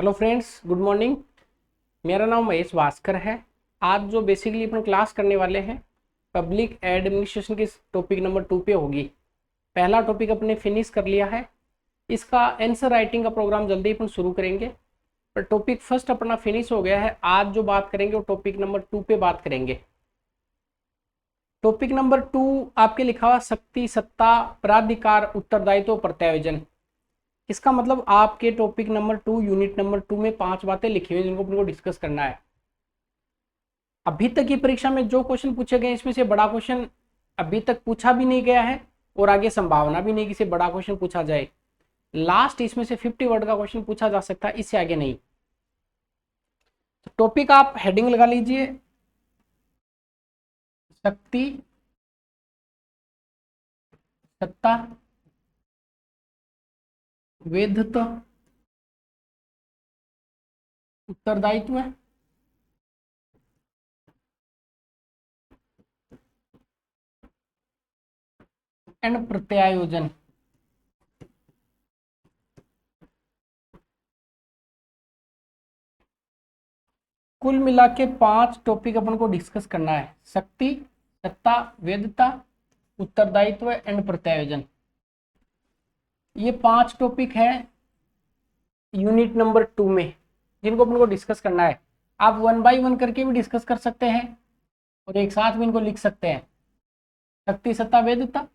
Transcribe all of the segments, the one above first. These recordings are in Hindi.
Hello friends, good morning. मेरा नाम महेश भास्कर है। आज जो बेसिकली अपन क्लास करने वाले हैं पब्लिक एडमिनिस्ट्रेशन की टॉपिक नंबर 2 पे होगी। पहला टॉपिक अपने फिनिश कर लिया है, इसका आंसर राइटिंग का प्रोग्राम जल्दी अपन शुरू करेंगे। पर टॉपिक फर्स्ट अपना फिनिश हो गया है। आज जो बात करेंगे वो टॉपिक नंबर 2 पे बात करेंगे। टॉपिक नंबर 2 आपके लिखा हुआ शक्ति, सत्ता, प्राधिकार, उत्तरदायित्व, प्रत्यायोजन। इसका मतलब आपके टॉपिक नंबर 2 यूनिट नंबर 2 में 5 बातें लिखी हुई जिनको अपने को डिस्कस करना है। अभी तक की परीक्षा में जो क्वेश्चन पूछे गए इसमें से बड़ा क्वेश्चन अभी तक पूछा भी नहीं गया है और आगे संभावना भी नहीं कि से बड़ा क्वेश्चन पूछा जाए। लास्ट इसमें से 50 वर्ड का क्वेश्चन पूछा जा सकता है, इससे आगे नहीं। तो टॉपिक आप हेडिंग लगा लीजिए, शक्ति, सत्ता, वैधता, उत्तरदायित्व एंड प्रत्यायोजन। कुल मिला के 5 टॉपिक अपन को डिस्कस करना है। शक्ति, सत्ता, वैधता, उत्तरदायित्व एंड प्रत्यायोजन। ये 5 टॉपिक है यूनिट नंबर 2 में जिनको अपन को डिस्कस करना है। आप 1 बाय 1 करके भी डिस्कस कर सकते हैं और एक साथ भी इनको लिख सकते हैं। शक्ति, सत्ता, वैधता।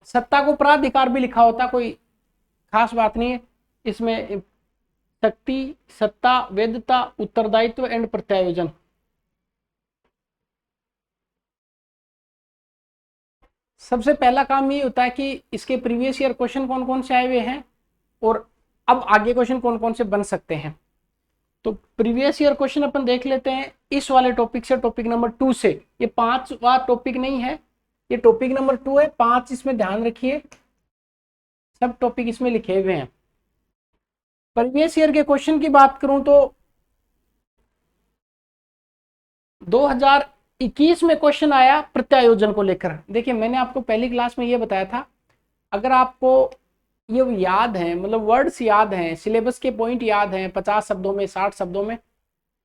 सत्ता को प्राधिकार भी लिखा होता, कोई खास बात नहीं है इसमें। शक्ति, सत्ता, वैधता, उत्तरदायित्व एंड प्रत्यायोजन। सबसे पहला काम ये होता है कि इसके प्रीवियस ईयर क्वेश्चन कौन कौन से आए हुए हैं और अब आगे क्वेश्चन कौन कौन से बन सकते हैं। तो प्रीवियस ईयर क्वेश्चन अपन देख लेते हैं इस वाले टॉपिक से, टॉपिक नंबर 2 से। ये 5वां टॉपिक नहीं है, ये टॉपिक नंबर 2 है। 5 इसमें ध्यान रखिए, सब टॉपिक इसमें लिखे हुए हैं। प्रीवियस ईयर के क्वेश्चन की बात करूं तो 2021 में क्वेश्चन आया प्रत्यायोजन को लेकर। देखिए, मैंने आपको पहली क्लास में ये बताया था, अगर आपको ये याद है, मतलब वर्ड्स याद हैं, सिलेबस के पॉइंट याद हैं 50 शब्दों में, 60 शब्दों में,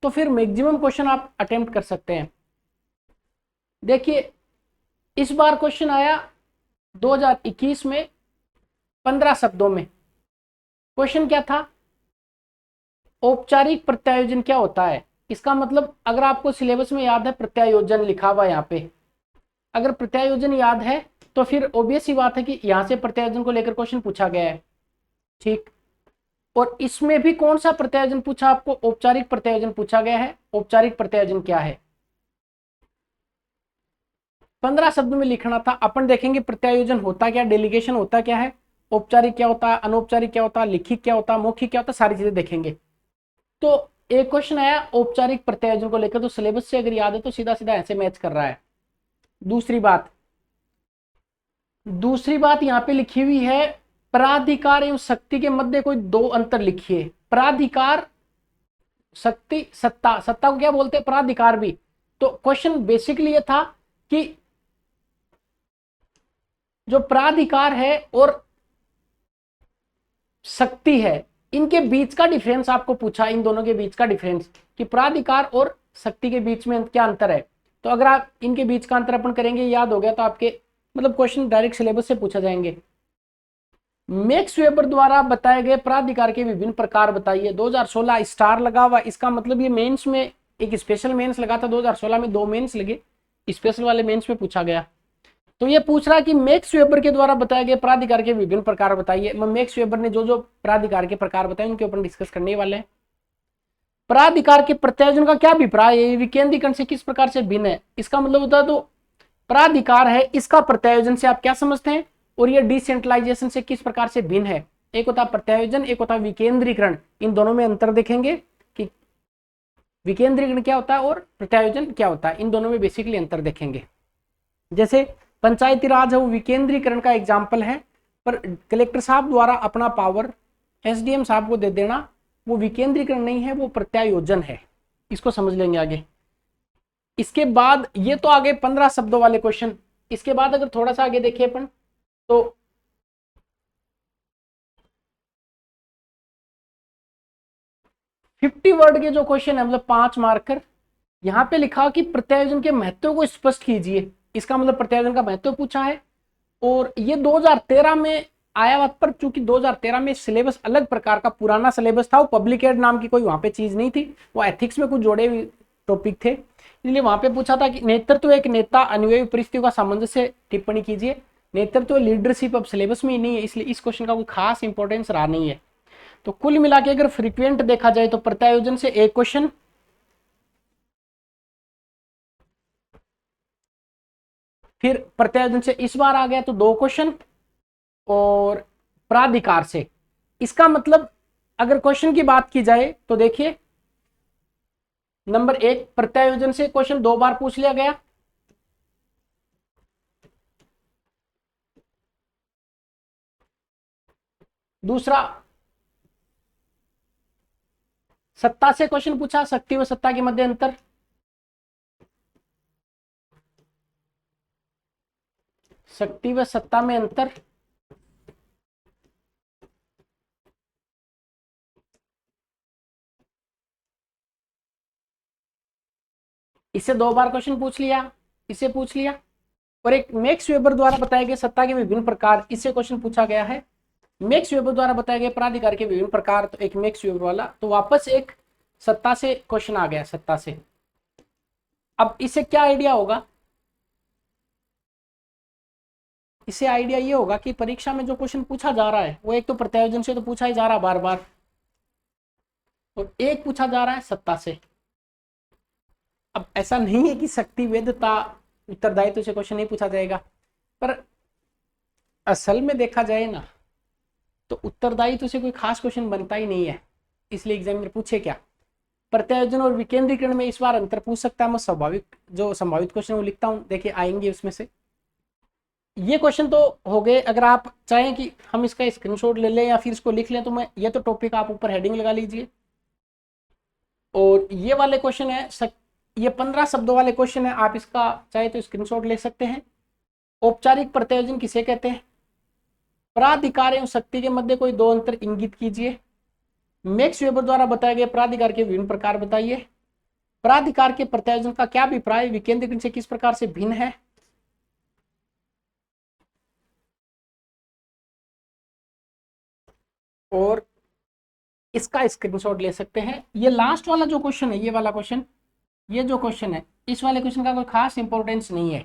तो फिर मैक्सिमम क्वेश्चन आप अटेम्प्ट कर सकते हैं। देखिए, इस बार क्वेश्चन आया 2021 में 15 शब्दों में। क्वेश्चन क्या था? औपचारिक प्रत्यायोजन क्या होता है। इसका मतलब अगर आपको सिलेबस में याद है प्रत्यायोजन लिखा हुआ यहाँ पे, अगर प्रत्यायोजन याद है तो फिर ऑब्वियस ही बात है कि यहाँ से प्रत्यायोजन को लेकर क्वेश्चन पूछा गया है, ठीक। और इसमें भी कौन सा प्रत्यायोजन पूछा आपको? औपचारिक प्रत्यायोजन पूछा गया है। औपचारिक प्रत्यायोजन क्या है 15 शब्द में लिखना था। अपन देखेंगे प्रत्यायोजन होता क्या, डेलीगेशन होता क्या है, औपचारिक क्या होता है, अनौपचारिक क्या होता है, लिखित क्या होता है, मौखिक क्या होता है, सारी चीजें देखेंगे। तो एक क्वेश्चन आया औपचारिक प्रत्यायोजन को लेकर, तो सिलेबस से अगर याद है तो सीधा सीधा ऐसे मैच कर रहा है। दूसरी बात यहाँ पे लिखी हुई है, प्राधिकार एवं शक्ति के मध्य कोई 2 अंतर लिखिए। प्राधिकार, शक्ति, सत्ता। सत्ता को क्या बोलते हैं? प्राधिकार भी। तो क्वेश्चन बेसिकली ये था कि जो प्राधिकार है और शक्ति है, इनके बीच का डिफरेंस आपको पूछा, इन दोनों के बीच का डिफरेंस, कि प्राधिकार और शक्ति के बीच में क्या अंतर है। तो अगर आप इनके बीच का अंतर अपन करेंगे, याद हो गया तो आपके मतलब क्वेश्चन डायरेक्ट सिलेबस से पूछा जाएंगे। मैक्स वेबर द्वारा बताए गए प्राधिकार के विभिन्न प्रकार बताइए। 2016 स्टार लगा हुआ, इसका मतलब ये मेंस में एक स्पेशल मेंस लगा था 2016 में, 2 मेंस लगे, स्पेशल वाले मेंस में पूछा गया। तो ये पूछ रहा कि मैक्स वेबर के द्वारा बताए गए प्राधिकार के विभिन्न प्रकार बताइए। मैक्स वेबर ने जो जो प्राधिकार के प्रकार बताए उनके ऊपर डिस्कस करने वाले हैं। प्राधिकार के प्रत्यायोजन का क्या अभिप्राय है, विकेंद्रीकरण से किस प्रकार से भिन्न है। इसका मतलब होता है तो प्राधिकार है, इसका प्रत्यायोजन से आप क्या समझते हैं, और ये डिसेंट्रलाइजेशन से किस प्रकार से भिन्न है। एक होता है प्रत्यायोजन, एक होता है विकेंद्रीकरण। इन दोनों में अंतर देखेंगे कि विकेंद्रीकरण क्या होता है और प्रत्यायोजन क्या होता है, इन दोनों में बेसिकली अंतर देखेंगे। जैसे पंचायती राज है वो विकेंद्रीकरण का एग्जाम्पल है, पर कलेक्टर साहब द्वारा अपना पावर एसडीएम साहब को दे देना वो विकेंद्रीकरण नहीं है, वो प्रत्यायोजन है। इसको समझ लेंगे आगे। इसके बाद ये तो आगे 15 शब्दों वाले क्वेश्चन। इसके बाद अगर थोड़ा सा आगे देखिए अपन, तो 50 वर्ड के जो क्वेश्चन है, मतलब 5 मार्कर, यहाँ पे लिखा कि प्रत्यायोजन के महत्व को स्पष्ट कीजिए। इसका मतलब प्रत्यायोजन का महत्व पूछा है, और ये 2013 में आया हुआ, पर चूंकि 2013 में सिलेबस अलग प्रकार का पुराना सिलेबस था, वो पब्लिकेट नाम की कोई वहां पे चीज नहीं थी, वो एथिक्स में कुछ जोड़े हुए टॉपिक थे, इसलिए वहां पे पूछा था कि नेतृत्व एक नेता अनुयायी परिस्थितियों का सामंजस्य टिप्पणी कीजिए। नेतृत्व लीडरशिप अब सिलेबस में ही नहीं है, इसलिए इस क्वेश्चन का कोई खास इंपॉर्टेंस रहा नहीं है। तो कुल मिला के अगर फ्रीक्वेंट देखा जाए तो प्रत्यायोजन से 1 क्वेश्चन, फिर प्रत्यायोजन से इस बार आ गया तो 2 क्वेश्चन, और प्राधिकार से, इसका मतलब अगर क्वेश्चन की बात की जाए तो देखिए, नंबर 1 प्रत्यायोजन से क्वेश्चन 2 बार पूछ लिया गया। दूसरा, सत्ता से क्वेश्चन पूछा, शक्ति व सत्ता के मध्य अंतर। शक्ति व सत्ता में अंतर, इससे 2 बार क्वेश्चन पूछ लिया, इसे पूछ लिया। और एक मैक्स वेबर द्वारा बताए गए सत्ता के विभिन्न प्रकार, इससे क्वेश्चन पूछा गया है। मैक्स वेबर द्वारा बताए गए प्राधिकार के विभिन्न प्रकार, तो एक मैक्स वेबर वाला, तो वापस एक सत्ता से क्वेश्चन आ गया, सत्ता से। अब इससे क्या आइडिया होगा, इससे आइडिया ये होगा कि परीक्षा में जो क्वेश्चन पूछा जा रहा है वो एक तो प्रत्यायोजन से तो पूछा ही जा रहा है बार बार, और एक पूछा जा रहा है सत्ता से। अब ऐसा नहीं है कि शक्ति वेदता उत्तरदायित्व से क्वेश्चन नहीं पूछा जाएगा, पर असल में देखा जाए ना तो उत्तरदायित्व से कोई खास क्वेश्चन बनता ही नहीं है, इसलिए एग्जामिनर पूछे क्या। प्रत्यायोजन और विकेंद्रीकरण में इस बार अंतर पूछ सकता है, मैं स्वाभाविक जो संभावित क्वेश्चन वो लिखता हूँ, देखिए आएंगे उसमें से। ये क्वेश्चन तो हो गए, अगर आप चाहें कि हम इसका स्क्रीनशॉट ले लें या फिर इसको लिख लें तो मैं, ये तो टॉपिक आप ऊपर हेडिंग लगा लीजिए। और ये वाले क्वेश्चन है, ये 15 शब्दों वाले क्वेश्चन है, आप इसका चाहे तो स्क्रीनशॉट ले सकते हैं। औपचारिक प्रत्यायोजन किसे कहते हैं, प्राधिकार एवं शक्ति के मध्य कोई 2 अंतर इंगित कीजिए। मैक्स वेबर द्वारा बताए गए प्राधिकार के विभिन्न प्रकार बताइए। प्राधिकार के प्रत्यायोजन का क्या अभिप्राय विकेंद्रीकरण से किस प्रकार से भिन्न है। और इसका स्क्रीनशॉट ले सकते हैं। ये लास्ट वाला जो क्वेश्चन है, ये वाला क्वेश्चन, ये जो क्वेश्चन है, इस वाले क्वेश्चन का कोई खास इंपॉर्टेंस नहीं है,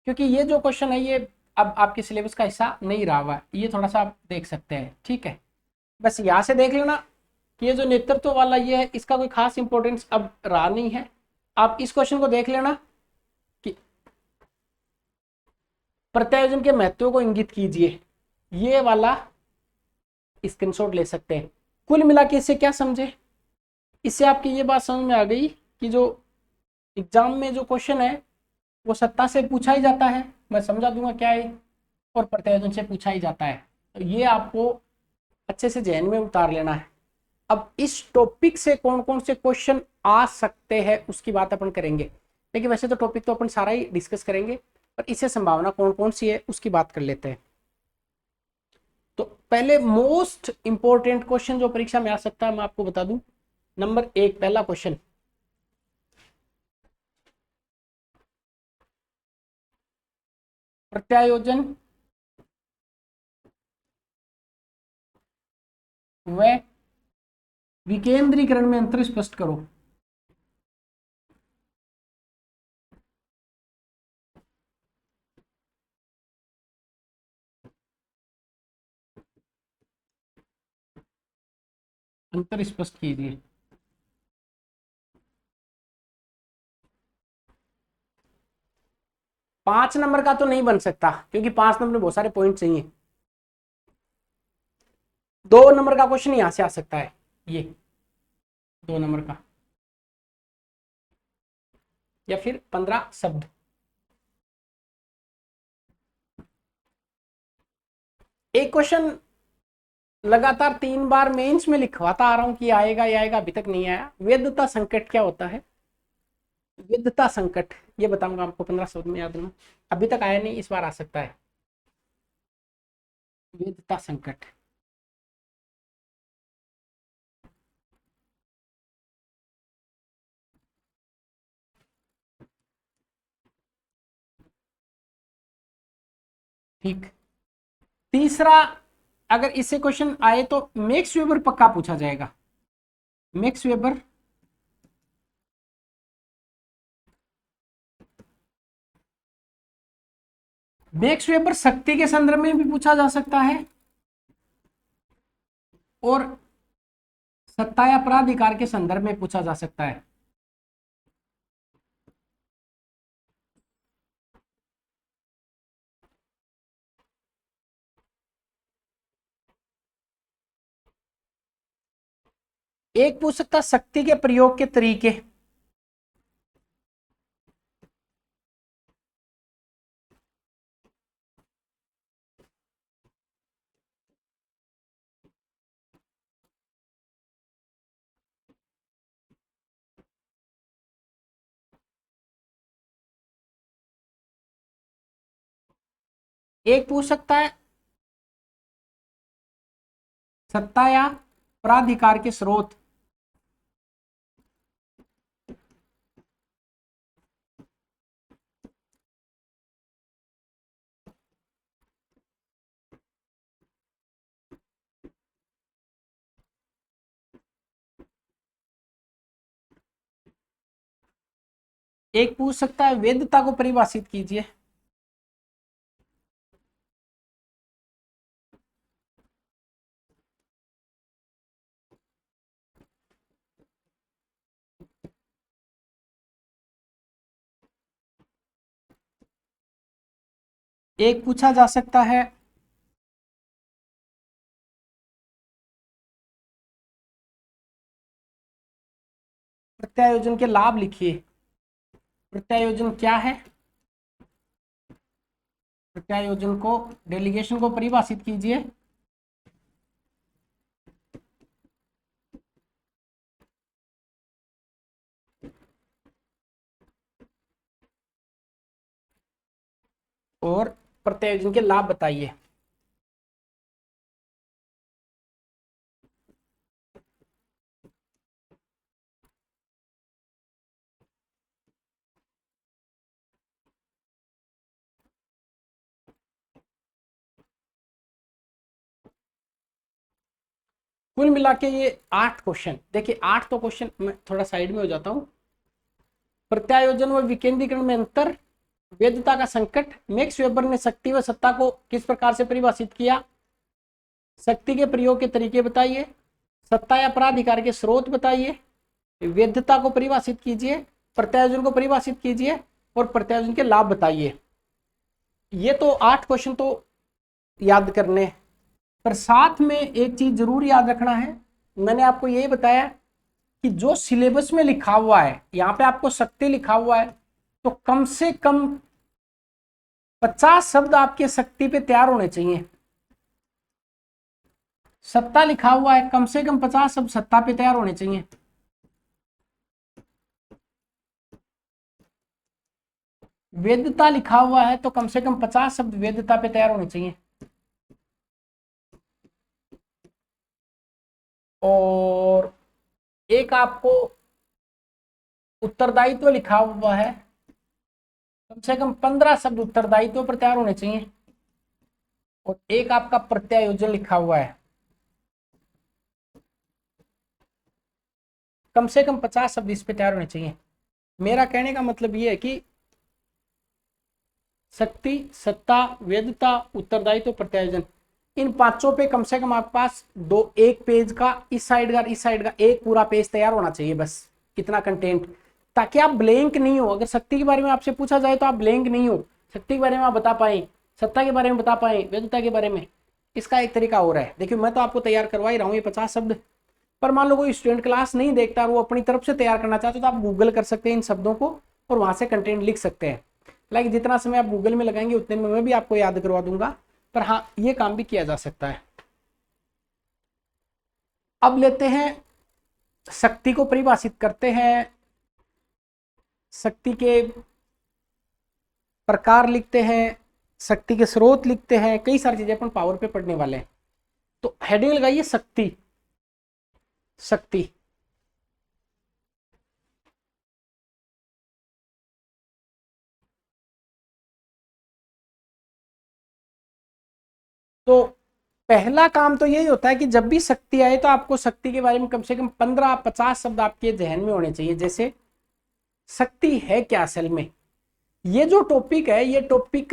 क्योंकि ये जो क्वेश्चन है ये अब आपके सिलेबस का हिस्सा नहीं रहा हुआ है, ये थोड़ा सा आप देख सकते हैं, ठीक है। बस यहाँ से देख लेना कि ये जो नेतृत्व वाला ये है, इसका कोई खास इंपॉर्टेंस अब रहा नहीं है। आप इस क्वेश्चन को देख लेना कि प्रत्यायोजन के महत्व को इंगित कीजिए, ये वाला स्क्रीनशॉट ले सकते हैं। कुल मिला के इससे क्या समझे, इससे आपकी ये बात समझ में आ गई कि जो एग्जाम में जो क्वेश्चन है वो सत्ता से पूछा ही जाता है, मैं समझा दूंगा क्या है, और प्रत्यायोजन से पूछा ही जाता है, तो ये आपको अच्छे से जहन में उतार लेना है। अब इस टॉपिक से कौन कौन से क्वेश्चन आ सकते हैं उसकी बात अपन करेंगे, लेकिन वैसे तो टॉपिक तो अपन सारा ही डिस्कस करेंगे, पर इससे संभावना कौन कौन सी है उसकी बात कर लेते हैं। तो पहले मोस्ट इंपॉर्टेंट क्वेश्चन जो परीक्षा में आ सकता है मैं आपको बता दूं। नंबर 1 पहला क्वेश्चन, प्रत्यायोजन व विकेंद्रीकरण में अंतर स्पष्ट करो। अंतर स्पष्ट कीजिए। पांच नंबर का तो नहीं बन सकता, क्योंकि 5 नंबर में बहुत सारे पॉइंट चाहिए। 2 नंबर का क्वेश्चन यहां से आ सकता है, ये 2 नंबर का, या फिर 15 शब्द। एक क्वेश्चन लगातार 3 बार मेंस में लिखवाता आ रहा हूं कि आएगा ये आएगा, अभी तक नहीं आया। वैधता संकट क्या होता है, वैधता संकट ये बताऊंगा आपको, 15 शब्द में याद रखना, अभी तक आया नहीं, इस बार आ सकता है। वैधता संकट, ठीक। तीसरा, अगर इससे क्वेश्चन आए तो मैक्स वेबर पक्का पूछा जाएगा। मैक्स वेबर मैक्स वेबर शक्ति के संदर्भ में भी पूछा जा सकता है और सत्ता या प्राधिकार के संदर्भ में पूछा जा सकता है। एक पूछ सकता शक्ति के प्रयोग के तरीके। एक पूछ सकता है सत्ता या प्राधिकार के स्रोत। एक पूछ सकता है वैधता को परिभाषित कीजिए। एक पूछा जा सकता है प्रत्यायोजन के लाभ लिखिए। प्रत्यायोजन क्या है? प्रत्यायोजन को, डेलीगेशन को परिभाषित कीजिए। और प्रत्यायोजन के लाभ बताइए। कुल मिला के ये 8 क्वेश्चन, देखिए 8 तो क्वेश्चन, मैं थोड़ा साइड में हो जाता हूं। प्रत्यायोजन व विकेंद्रीकरण में अंतर, वैधता का संकट, मैक्स वेबर ने शक्ति व सत्ता को किस प्रकार से परिभाषित किया, शक्ति के प्रयोग के तरीके बताइए, सत्ता या प्राधिकार के स्रोत बताइए, वैधता को परिभाषित कीजिए, प्रत्यायोजन को परिभाषित कीजिए और प्रत्यायोजन के लाभ बताइए। ये तो 8 क्वेश्चन तो याद करने, पर साथ में एक चीज जरूर याद रखना है। मैंने आपको यही बताया कि जो सिलेबस में लिखा हुआ है, यहाँ पे आपको शक्ति लिखा हुआ है तो कम से कम 50 शब्द आपके शक्ति पे तैयार होने चाहिए। सत्ता लिखा हुआ है, कम से कम 50 शब्द सत्ता पे तैयार होने चाहिए। वेदता लिखा हुआ है तो कम से कम 50 शब्द वेदता पे तैयार होने चाहिए। और एक आपको उत्तरदायित्व लिखा हुआ है, कम से कम 15 शब्द उत्तरदायित्व पर तैयार होने चाहिए। और एक आपका प्रत्यायोजन लिखा हुआ है, कम से कम 50 शब्द इस पे तैयार होने चाहिए। मेरा कहने का मतलब ये है कि शक्ति, सत्ता, वेदता, उत्तरदायित्व, प्रत्यायोजन, इन पांचों पे कम से कम आपके पास एक पेज का, इस साइड का एक पूरा पेज तैयार होना चाहिए, बस इतना कंटेंट, ताकि आप ब्लैंक नहीं हो। अगर शक्ति के बारे में आपसे पूछा जाए तो आप ब्लैंक नहीं हो, शक्ति के बारे में आप बता पाए, सत्ता के बारे में बता पाए, वेदता के बारे में। इसका एक तरीका और है, देखिए मैं तो आपको तैयार करवा ही रहा हूँ ये 50 शब्द, पर मान लो कोई स्टूडेंट क्लास नहीं देखता और वो अपनी तरफ से तैयार करना चाहते तो आप गूगल कर सकते हैं इन शब्दों को और वहां से कंटेंट लिख सकते हैं। लाइक जितना समय आप गूगल में लगाएंगे उतने में मैं भी आपको याद करवा दूंगा, पर हाँ ये काम भी किया जा सकता है। अब लेते हैं, शक्ति को परिभाषित करते हैं, शक्ति के प्रकार लिखते हैं, शक्ति के स्रोत लिखते हैं, कई सारी चीजें अपन पावर पे पढ़ने वाले हैं। तो हेडिंग लगाइए शक्ति। शक्ति तो पहला काम तो यही होता है कि जब भी शक्ति आए तो आपको शक्ति के बारे में कम से कम 15-50 शब्द आपके जहन में होने चाहिए। जैसे शक्ति है क्या असल में। ये जो टॉपिक है, ये टॉपिक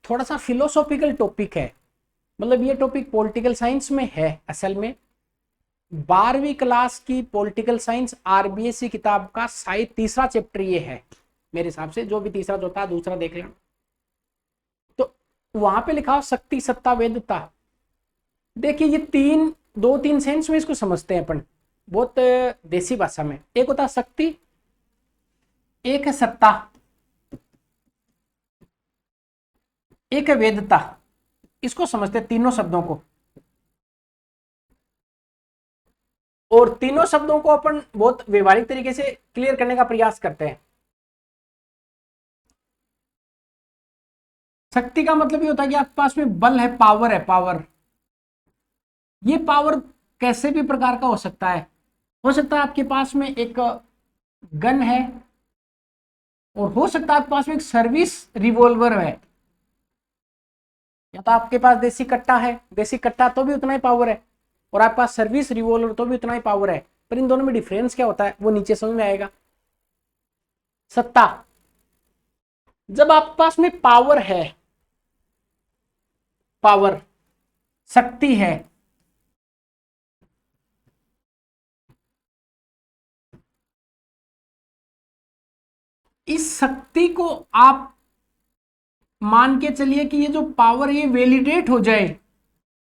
थोड़ा सा फिलोसॉफिकल टॉपिक है, मतलब ये टॉपिक पॉलिटिकल साइंस में है असल में। 12वीं क्लास की पॉलिटिकल साइंस आरबीएससी किताब का शायद तीसरा चैप्टर ये है मेरे हिसाब से, जो भी तीसरा होता है दूसरा देख लेना। तो वहां पे लिखा हो शक्ति, सत्ता, वेदता। देखिए ये दो तीन सेंस में इसको समझते हैं अपन, बहुत देसी भाषा में। एक होता है शक्ति, एक है सत्ता, एक है वेदता। इसको समझते हैं तीनों शब्दों को, और तीनों शब्दों को अपन बहुत व्यवहारिक तरीके से क्लियर करने का प्रयास करते हैं। शक्ति का मतलब ये होता है कि आपके पास में बल है, पावर है, पावर। ये पावर कैसे भी प्रकार का हो सकता है। हो सकता है आपके पास में एक गन है, और हो सकता है आपके पास में एक सर्विस रिवॉल्वर है, या तो आपके पास देसी कट्टा है, देसी कट्टा तो भी उतना ही पावर है, और आपके पास सर्विस रिवॉल्वर तो भी उतना ही पावर है। पर इन दोनों में डिफरेंस क्या होता है वो नीचे समझ में आएगा। सत्ता, जब आपके पास में पावर है, पावर, शक्ति है, इस शक्ति को आप मान के चलिए कि ये जो पावर ये वैलिडेट हो जाए,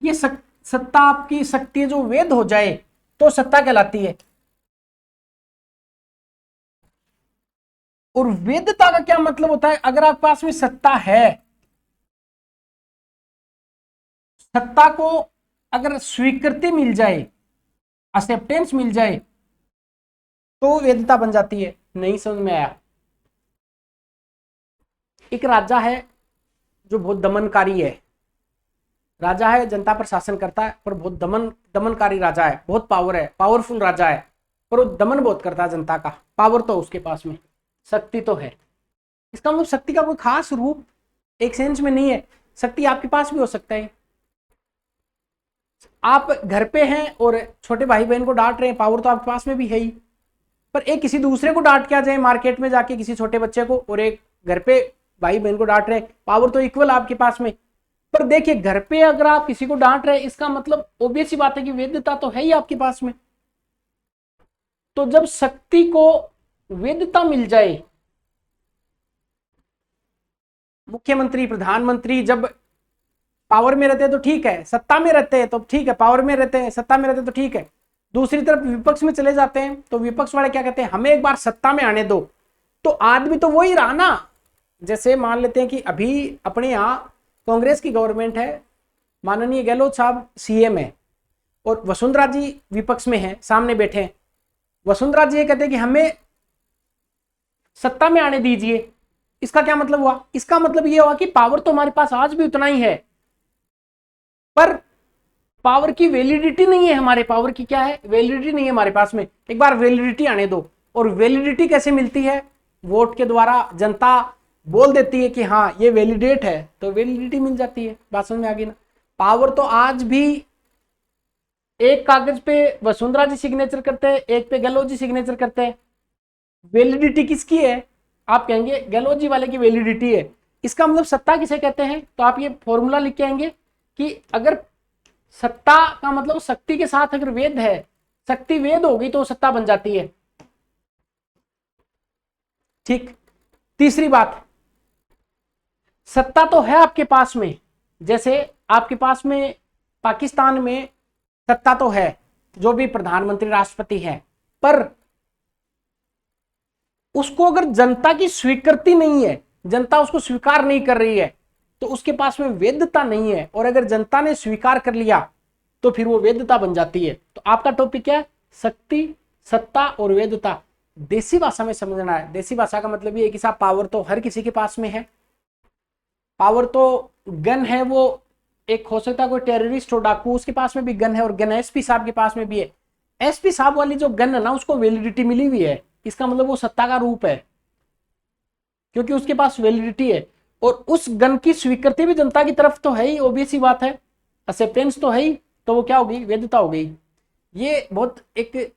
ये सत्ता आपकी शक्ति जो वेद हो जाए तो सत्ता कहलाती है। और वेदता का क्या मतलब होता है, अगर आपके पास में सत्ता है, सत्ता को अगर स्वीकृति मिल जाए, एक्सेप्टेंस मिल जाए, तो वेदता बन जाती है। नहीं समझ में आया। एक राजा है जो बहुत दमनकारी है, राजा है जनता पर शासन करता है, पर बहुत दमनकारी राजा है, बहुत पावर है, पावरफुल राजा है, पर वो दमन बहुत करता है जनता का। पावर तो उसके पास में, शक्ति तो है। इसका मतलब शक्ति का कोई खास रूप एक सेंस में नहीं है। शक्ति आपके पास भी हो सकता है। आप घर पे हैं और छोटे भाई बहन को डांट रहे हैं, पावर तो आपके पास में भी है ही। पर एक किसी दूसरे को डांट के आ जाए मार्केट में जाके, किसी छोटे बच्चे को, और एक घर पे भाई बहन को डांट रहे हैं, पावर तो इक्वल आपके पास में। पर देखिए घर पे अगर आप किसी को डांट रहे हैं, इसका मतलब ऑब्वियस सी बात है कि वेद्यता तो है ही आपके पास में। तो जब शक्ति को वेद्यता मिल जाए, मुख्यमंत्री, प्रधानमंत्री जब पावर में रहते हैं तो ठीक है, सत्ता में रहते हैं तो ठीक है, पावर में रहते हैं, सत्ता में रहते हैं तो ठीक है। दूसरी तरफ विपक्ष में चले जाते हैं तो विपक्ष वाले क्या कहते हैं, हमें एक बार सत्ता में आने दो। तो आदमी तो वही रहा ना। जैसे मान लेते हैं कि अभी अपने यहाँ कांग्रेस की गवर्नमेंट है, माननीय गहलोत साहब सीएम है, और वसुंधरा जी विपक्ष में है, सामने बैठे हैं। वसुंधरा जी ये कहते हैं कि हमें सत्ता में आने दीजिए। इसका क्या मतलब हुआ, इसका मतलब ये हुआ कि पावर तो हमारे पास आज भी उतना ही है, पर पावर की वैलिडिटी नहीं है। हमारे पावर की क्या है, वैलिडिटी नहीं है हमारे पास में। एक बार वैलिडिटी आने दो। और वैलिडिटी कैसे मिलती है, वोट के द्वारा। जनता बोल देती है कि हाँ ये वैलिडेट है, तो वैलिडिटी मिल जाती है। बात समझ में आ गई ना। पावर तो आज भी एक कागज पे वसुंधरा जी सिग्नेचर करते हैं, एक पे गहलोत जी सिग्नेचर करते हैं। वैलिडिटी किसकी है, आप कहेंगे गहलोत जी वाले की वैलिडिटी है। इसका मतलब सत्ता किसे कहते हैं, तो आप ये फॉर्मूला लिख के आएंगे कि अगर सत्ता का मतलब शक्ति के साथ अगर वेद है, शक्ति वेद होगी तो सत्ता बन जाती है। ठीक। तीसरी बात, सत्ता तो है आपके पास में। जैसे आपके पास में पाकिस्तान में सत्ता तो है, जो भी प्रधानमंत्री राष्ट्रपति है, पर उसको अगर जनता की स्वीकृति नहीं है, जनता उसको स्वीकार नहीं कर रही है, तो उसके पास में वैधता नहीं है। और अगर जनता ने स्वीकार कर लिया तो फिर वो वैधता बन जाती है। तो आपका टॉपिक क्या है, शक्ति, सत्ता और वैधता। देसी भाषा में समझना है। देसी भाषा का मतलब ये है कि साहब पावर तो हर किसी के पास में है। पावर तो गन है, वो एक हो सकता है कोई टेररिस्ट हो, डाकू, उसके पास में भी गन है, और गन एसपी साहब के पास में भी है। एसपी साहब वाली जो गन है ना, उसको वैलिडिटी मिली हुई है। इसका मतलब वो सत्ता का रूप है, क्योंकि उसके पास वैलिडिटी है। और उस गन की स्वीकृति भी जनता की तरफ तो है ही, ऑब्वियस सी बात है। एक्सेप्टेंस तो है ही, तो वो क्या होगी, वैधता हो गई। ये बहुत एक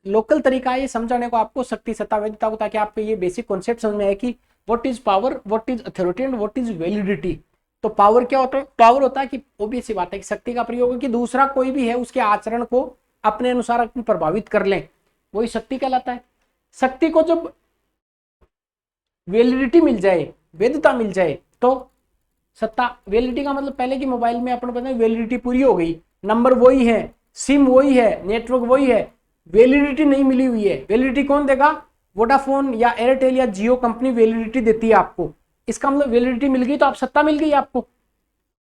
लोकल तरीका है ये समझाने को आपको, शक्ति सत्ता वैधता को, ताकि आपको ये बेसिक कॉन्सेप्ट समझ में आए कि what is power, what is authority and what is validity. तो पावर क्या होता है, पावर होता है कि ऑब्वियस सी बात है कि शक्ति का प्रयोग है कि दूसरा कोई भी है उसके आचरण को अपने अनुसार प्रभावित कर ले, वही शक्ति कहलाता है। शक्ति को जब वैलिडिटी मिल जाए, वैधता मिल जाए, तो सत्ता, वैलिडिटी का मतलब पहले की मोबाइल में अपन पता है वैलिडिटी पूरी हो गई, नंबर वही है, सिम वही है, नेटवर्क वही है, वैलिडिटी नहीं मिली हुई है। वैलिडिटी कौन देगा, वोडाफोन या एयरटेल या जियो कंपनी वैलिडिटी देती है आपको, इसका मतलब वैलिडिटी मिल गई तो आप सत्ता मिल गई आपको।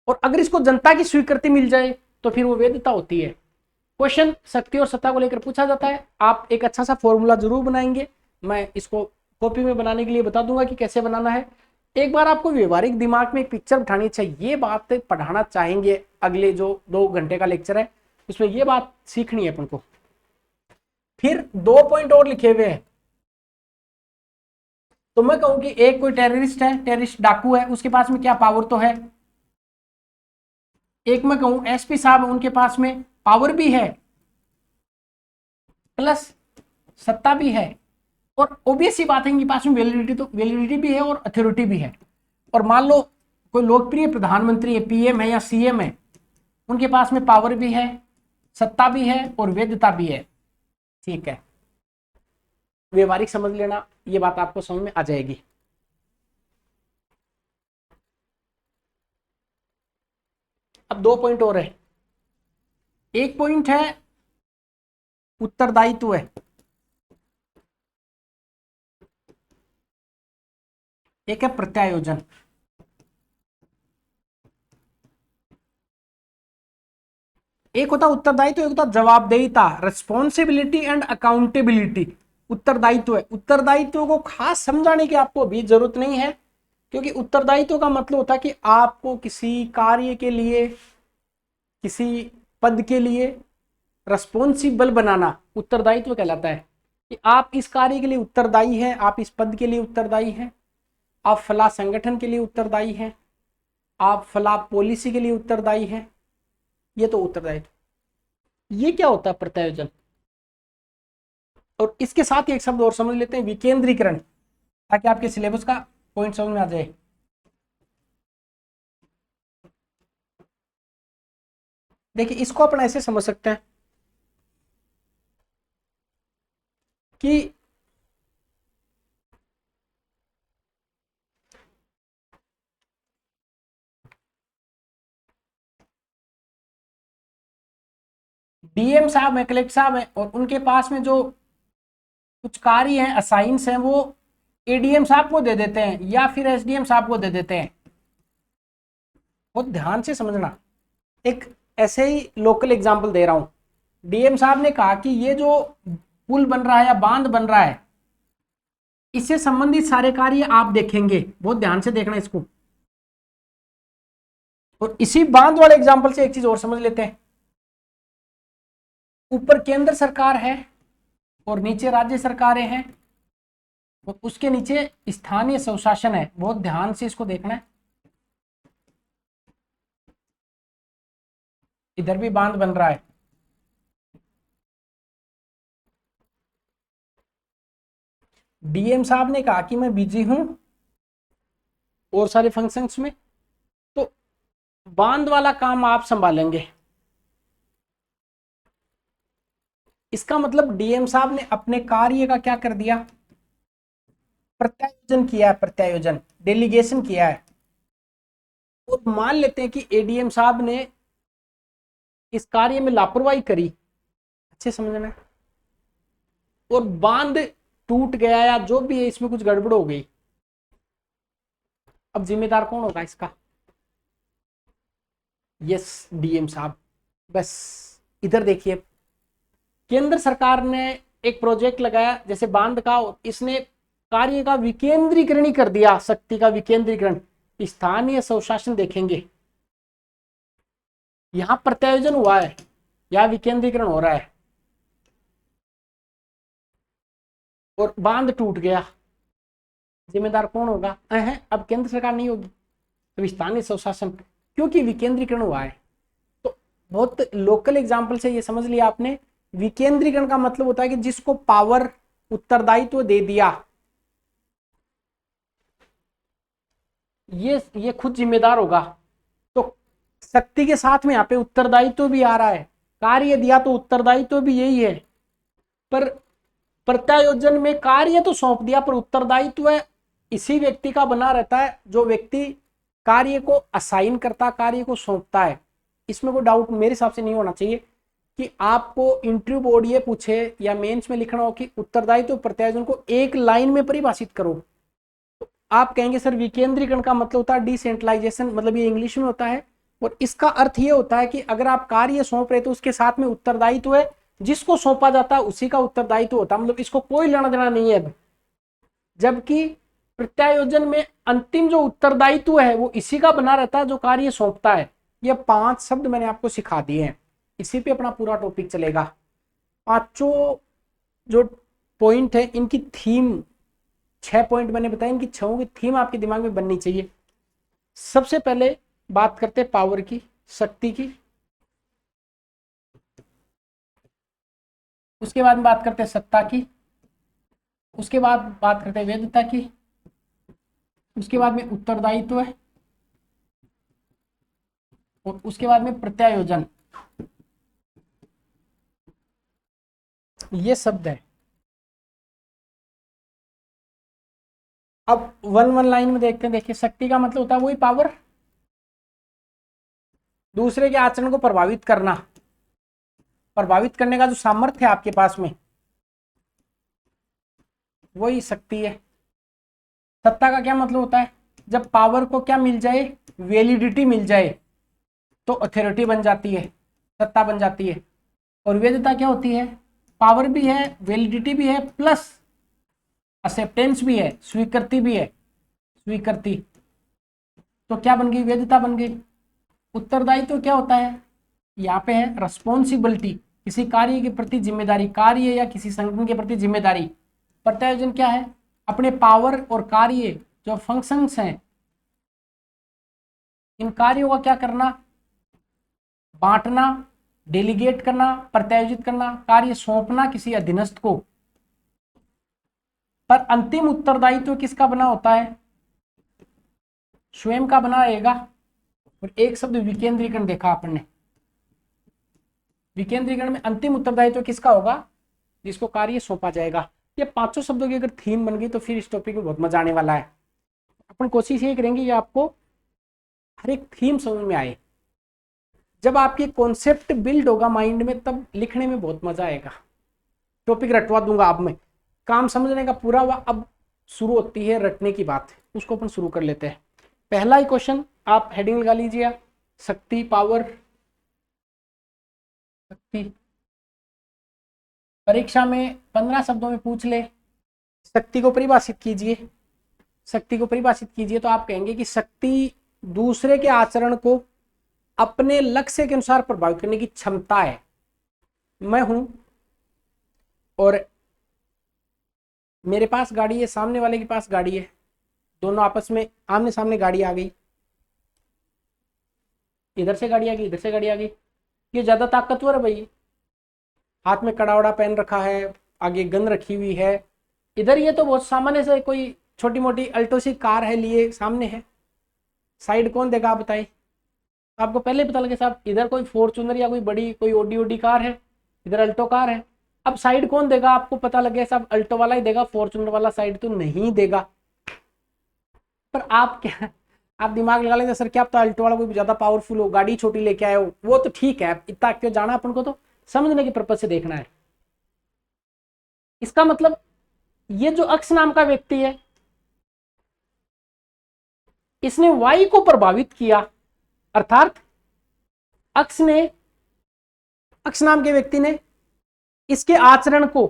और अगर इसको जनता की स्वीकृति मिल जाए तो फिर वो वैधता होती है। क्वेश्चन शक्ति और सत्ता को लेकर पूछा जाता है, आप एक अच्छा सा फॉर्मूला जरूर बनाएंगे, मैं इसको कॉपी में बनाने के लिए बता दूंगा कि कैसे बनाना है। एक बार आपको व्यवहारिक दिमाग में एक पिक्चर उठानी चाहिए, ये बात पढ़ाना चाहेंगे अगले जो 2 घंटे का लेक्चर है उसमें ये बात सीखनी है अपन को। फिर 2 पॉइंट और लिखे हुए हैं, तो मैं कहूं कि एक कोई टेररिस्ट है, टेररिस्ट डाकू है, उसके पास में क्या पावर तो है। एक मैं कहूं एसपी साहब, उनके पास में पावर भी है प्लस सत्ता भी है, और ओबियस सी बात है इनके पास में वैलिडिटी, तो वैलिडिटी भी है और अथॉरिटी भी है। और मान लो कोई लोकप्रिय प्रधानमंत्री है, पीएम है या सीएम है, उनके पास में पावर भी है, सत्ता भी है और वैधता भी है। ठीक है, व्यवहारिक समझ लेना, ये बात आपको समझ में आ जाएगी। अब 2 पॉइंट और है, एक पॉइंट है उत्तरदायित्व है, एक है प्रत्यायोजन। एक होता उत्तरदायित्व, एक होता जवाबदेहिता, रिस्पॉन्सिबिलिटी एंड अकाउंटेबिलिटी। उत्तरदायित्व है, उत्तरदायित्व को खास समझाने की आपको भी जरूरत नहीं है, क्योंकि उत्तरदायित्व का मतलब होता है कि आपको किसी कार्य के लिए, किसी पद के लिए रिस्पॉन्सिबल बनाना उत्तरदायित्व कहलाता है। कि आप इस कार्य के लिए उत्तरदायी हैं, आप इस पद के लिए उत्तरदायी हैं, आप फला संगठन के लिए उत्तरदायी हैं, आप फला पॉलिसी के लिए उत्तरदायी हैं, ये तो उत्तरदायित्व। ये क्या होता है, प्रत्यायोजन। और इसके साथ ही एक शब्द और समझ लेते हैं, विकेंद्रीकरण, ताकि आपके सिलेबस का पॉइंट समझ में आ जाए। देखिए इसको अपन ऐसे समझ सकते हैं कि डीएम साहब है, कलेक्टर साहब है, और उनके पास में जो कुछ कार्य हैं, असाइंस हैं, वो एडीएम साहब को दे देते हैं या फिर एसडीएम साहब को दे देते हैं। बहुत ध्यान से समझना, एक ऐसे ही लोकल एग्जांपल दे रहा हूं। डीएम साहब ने कहा कि ये जो पुल बन रहा है या बांध बन रहा है, इससे संबंधित सारे कार्य आप देखेंगे, बहुत ध्यान से देखना इसको। और इसी बांध वाले एग्जांपल से एक चीज और समझ लेते हैं, ऊपर केंद्र सरकार है और नीचे राज्य सरकारें हैं, और उसके नीचे स्थानीय स्वशासन है। बहुत ध्यान से इसको देखना है, इधर भी बांध बन रहा है, डीएम साहब ने कहा कि मैं बिजी हूं और सारे फंक्शंस में, तो बांध वाला काम आप संभालेंगे। इसका मतलब डीएम साहब ने अपने कार्य का क्या कर दिया, प्रत्यायोजन किया है, प्रत्यायोजन, डेलीगेशन किया है। और मान लेते हैं कि एडीएम साहब ने इस कार्य में लापरवाही करी, अच्छे समझना है, और बांध टूट गया या जो भी है, इसमें कुछ गड़बड़ हो गई, अब जिम्मेदार कौन होगा इसका, यस डीएम साहब। बस इधर देखिए, केंद्र सरकार ने एक प्रोजेक्ट लगाया जैसे बांध का, इसने कार्य का विकेंद्रीकरण ही कर दिया, शक्ति का विकेंद्रीकरण। स्थानीय स्वशासन देखेंगे, यहां प्रत्यायोजन हुआ है या विकेंद्रीकरण हो रहा है, और बांध टूट गया, जिम्मेदार कौन होगा, अब केंद्र सरकार नहीं होगी, तो स्थानीय स्वशासन, क्योंकि विकेंद्रीकरण हुआ है। बहुत लोकल एग्जाम्पल से ये समझ लिया आपने। विकेंद्रीकरण का मतलब होता है कि जिसको पावर, उत्तरदायित्व दे दिया, ये खुद जिम्मेदार होगा। तो शक्ति के साथ में यहाँ पे उत्तरदायित्व भी आ रहा है, कार्य दिया तो उत्तरदायित्व भी यही है। पर प्रत्यायोजन में कार्य तो सौंप दिया, पर उत्तरदायित्व इसी व्यक्ति का बना रहता है जो व्यक्ति कार्य को असाइन करता, कार्य को सौंपता है। इसमें कोई डाउट मेरे हिसाब से नहीं होना चाहिए कि आपको इंटरव्यू बोर्ड ये पूछे या मेंस में लिखना हो कि उत्तरदायित्व प्रत्यायोजन को एक लाइन में परिभाषित करो, तो आप कहेंगे सर विकेंद्रीकरण का मतलब होता है डिसेंट्रलाइजेशन, मतलब ये इंग्लिश में होता है। और इसका अर्थ ये होता है कि अगर आप कार्य सौंप रहे तो उसके साथ में उत्तरदायित्व है, जिसको सौंपा जाता है उसी का उत्तरदायित्व होता है, मतलब इसको कोई लेना देना नहीं है। जबकि प्रत्यायोजन में अंतिम जो उत्तरदायित्व है वो इसी का बना रहता है जो कार्य सौंपता है। ये 5 शब्द मैंने आपको सिखा दिए हैं, इसी पे अपना पूरा टॉपिक चलेगा। पांचों जो पॉइंट है इनकी थीम, 6 पॉइंट मैंने बताया, इनकी 6 की थीम आपके दिमाग में बननी चाहिए। सबसे पहले बात करते हैं पावर की, शक्ति की। उसके बाद में बात करते हैं सत्ता की। उसके बाद बात करते हैं वेदता की। उसके बाद में उत्तरदायित्व है। और उसके बाद में प्रत्यायोजन। ये शब्द है। अब वन वन लाइन में देखते हैं। देखिए शक्ति का मतलब होता है वही पावर, दूसरे के आचरण को प्रभावित करना, प्रभावित करने का जो सामर्थ्य है आपके पास में, वही शक्ति है। सत्ता का क्या मतलब होता है, जब पावर को क्या मिल जाए, वैलिडिटी मिल जाए तो अथॉरिटी बन जाती है, सत्ता बन जाती है। और वैधता क्या होती है, पावर भी है, वैलिडिटी भी है, प्लस एक्सेप्टेंस भी है, स्वीकृति भी है, स्वीकृति। तो क्या बन गई, वैधता बन गई। उत्तरदायित्व क्या होता है, यहाँ पे है रिस्पॉन्सिबिलिटी, किसी कार्य के प्रति जिम्मेदारी, कार्य या किसी संगठन के प्रति जिम्मेदारी। प्रत्यायोजन क्या है, अपने पावर और कार्य जो फंक्शंस हैं, इन कार्यों का क्या करना, बांटना, डेलीगेट करना, प्रत्यायोजित करना, कार्य सौंपना किसी अधीनस्थ को। पर अंतिम उत्तरदायित्व किसका बना होता है, स्वयं का बना रहेगा। और एक शब्द विकेंद्रीकरण देखा आपने, विकेंद्रीकरण में अंतिम उत्तरदायित्व किसका होगा, जिसको कार्य सौंपा जाएगा। ये 5 शब्दों की अगर थीम बन गई तो फिर इस टॉपिक में बहुत मजा आने वाला है। अपन कोशिश ये करेंगे कि आपको हर एक थीम समझ में आए। जब आपकी कॉन्सेप्ट बिल्ड होगा माइंड में तब लिखने में बहुत मजा आएगा। टॉपिक रटवा दूंगा, अब मैं काम समझने का पूरा हुआ, अब शुरू होती है रटने की बात, उसको अपन शुरू कर लेते हैं। पहला ही क्वेश्चन आप हेडिंग लगा लीजिए, शक्ति, पावर, शक्ति। परीक्षा में 15 शब्दों में पूछ ले, शक्ति को परिभाषित कीजिए। शक्ति को परिभाषित कीजिए तो आप कहेंगे कि शक्ति दूसरे के आचरण को अपने लक्ष्य के अनुसार प्रभावित करने की क्षमता है। मैं हूं और मेरे पास गाड़ी है, सामने वाले के पास गाड़ी है, दोनों आपस में आमने सामने गाड़ी आ गई, इधर से गाड़ी आ गई, इधर से गाड़ी आ गई। ये ज्यादा ताकतवर है भाई, हाथ में कड़ा वड़ा पहन रखा है, आगे गन रखी हुई है। इधर ये तो बहुत सामान्य से कोई छोटी मोटी अल्टो सी कार है, लिए सामने है, साइड कौन देगा आप बताइए। आपको पहले पता लगे साहब इधर कोई फॉर्च्यूनर या कोई बड़ी कोई ओडी कार है, इधर अल्टो कार है। अब साइड कौन देगा, आपको पता लगे साहब अल्टो वाला ही देगा, फॉर्च्यूनर वाला साइड तो नहीं देगा। पर आप क्या, आप दिमाग लगा लेते सर क्या पता अल्टो वाला कोई ज्यादा पावरफुल हो, गाड़ी छोटी लेके आए हो, वो तो ठीक है, इतना क्यों जाना, अपन को तो समझने के पर्पज से देखना है। इसका मतलब ये जो अक्ष नाम का व्यक्ति है, इसने वाई को प्रभावित किया, अर्थात अक्ष नाम के व्यक्ति ने इसके आचरण को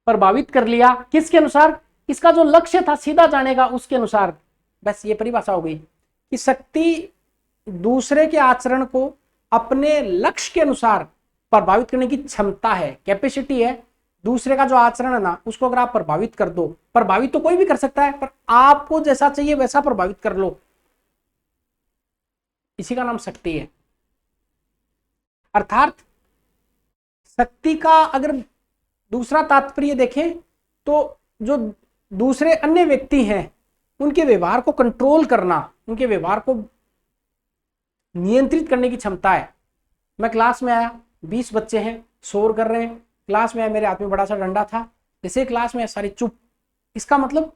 प्रभावित कर लिया, किसके अनुसार, इसका जो लक्ष्य था सीधा जाने का उसके अनुसार। बस ये परिभाषा हो गई कि शक्ति दूसरे के आचरण को अपने लक्ष्य के अनुसार प्रभावित करने की क्षमता है, कैपेसिटी है। दूसरे का जो आचरण है ना उसको अगर आप प्रभावित कर दो, प्रभावित तो कोई भी कर सकता है, पर आपको जैसा चाहिए वैसा प्रभावित कर लो, इसी का नाम शक्ति है। अर्थात शक्ति का अगर दूसरा तात्पर्य देखें तो जो दूसरे अन्य व्यक्ति हैं उनके व्यवहार को कंट्रोल करना, उनके व्यवहार को नियंत्रित करने की क्षमता है। मैं क्लास में आया, 20 बच्चे हैं, शोर कर रहे हैं, क्लास में आया, मेरे हाथ में बड़ा सा डंडा था, जैसे क्लास में सारे चुप, इसका मतलब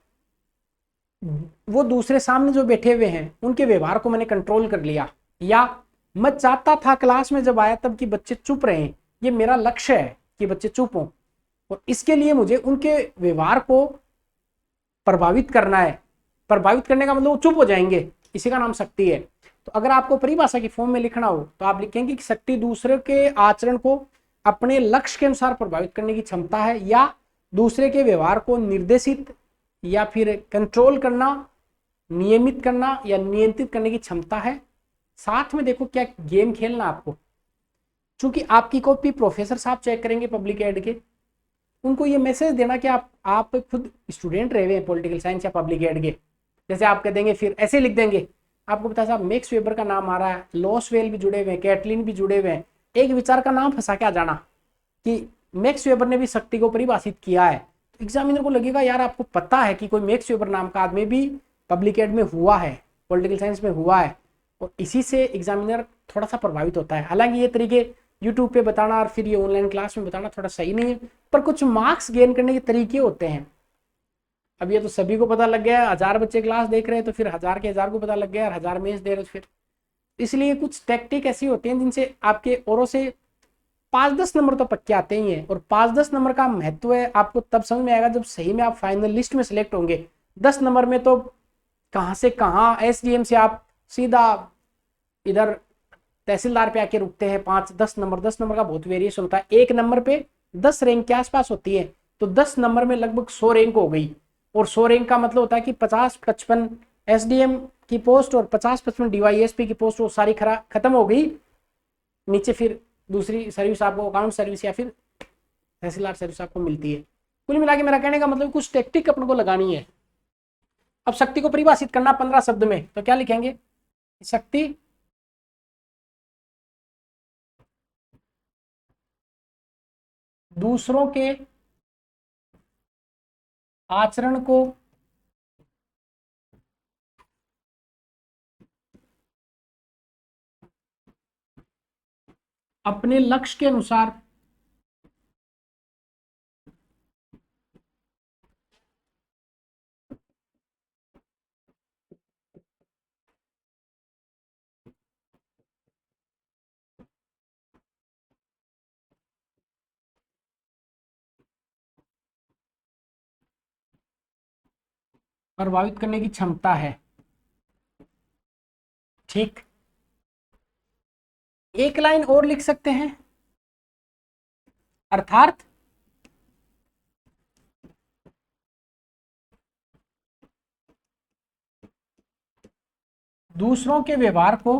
वो दूसरे सामने जो बैठे हुए हैं उनके व्यवहार को मैंने कंट्रोल कर लिया। या मैं चाहता था क्लास में जब आया तब कि बच्चे चुप रहे, ये मेरा लक्ष्य है कि बच्चे चुप हों, और इसके लिए मुझे उनके व्यवहार को प्रभावित करना है। प्रभावित करने का मतलब वो चुप हो जाएंगे, इसी का नाम शक्ति है। तो अगर आपको परिभाषा की फॉर्म में लिखना हो तो आप लिखेंगे कि शक्ति दूसरे के आचरण को अपने लक्ष्य के अनुसार प्रभावित करने की क्षमता है, या दूसरे के व्यवहार को निर्देशित या फिर कंट्रोल करना, नियमित करना या नियंत्रित करने की क्षमता है। साथ में देखो क्या गेम खेलना आपको, चूंकि आपकी कॉपी प्रोफेसर साहब चेक करेंगे पब्लिक एड के, उनको ये मैसेज देना कि आप खुद स्टूडेंट रहे हुए हैं पॉलिटिकल साइंस या पब्लिक एड के, जैसे आप कह देंगे फिर ऐसे लिख देंगे, आपको पता है साहब मैक्स वेबर का नाम आ रहा है, लॉसवेल भी जुड़े हुए हैं, कैटलिन भी जुड़े हुए हैं, एक विचार का नाम फंसा के आ जाना कि मैक्स वेबर ने भी शक्ति को परिभाषित किया है। तो एग्जामिनर को लगेगा यार आपको पता है कि कोई मैक्स वेबर नाम का आदमी भी पब्लिक एड में हुआ है, पॉलिटिकल साइंस में हुआ है, और इसी से एग्जामिनर थोड़ा सा प्रभावित होता है। हालांकि ये तरीके यूट्यूब पे बताना और फिर ये ऑनलाइन क्लास में बताना थोड़ा सही नहीं है, पर कुछ मार्क्स गेन करने के तरीके होते हैं। अब ये तो सभी को पता लग गया है, 1000 बच्चे क्लास देख रहे हैं तो फिर 1000 के 1000 को पता लग गया और 1000 मेंस दे रहे, फिर इसलिए कुछ टेक्निक ऐसी होती हैं जिनसे आपके औरों से 5-10 नंबर तो पक्के आते ही हैं। और 5-10 नंबर का महत्व है आपको तब समझ में आएगा जब सही में आप फाइनल लिस्ट में सिलेक्ट होंगे। 10 नंबर में तो कहाँ से कहाँ, एसडीएम से आप सीधा इधर तहसीलदार पे आके रुकते हैं। 5-10 नंबर, 10 नंबर का बहुत वेरिएशन होता है, एक नंबर पे 10 रैंक के आसपास होती है, तो 10 नंबर में लगभग 100 रैंक हो गई। और 100 रैंक का मतलब होता है कि 50-55 एसडीएम की पोस्ट और 50-55 डीवाईएसपी की पोस्ट वो सारी खत्म हो गई। नीचे फिर दूसरी सर्विस आपको अकाउंट सर्विस या फिर तहसीलदार सर्विस आपको मिलती है। कुल मिला के मेरा कहने का मतलब कुछ टेक्निक अपन को लगानी है। अब शक्ति को परिभाषित करना 15 शब्द में, तो क्या लिखेंगे? शक्ति दूसरों के आचरण को अपने लक्ष्य के अनुसार प्रभावित करने की क्षमता है। ठीक, एक लाइन और लिख सकते हैं, अर्थात दूसरों के व्यवहार को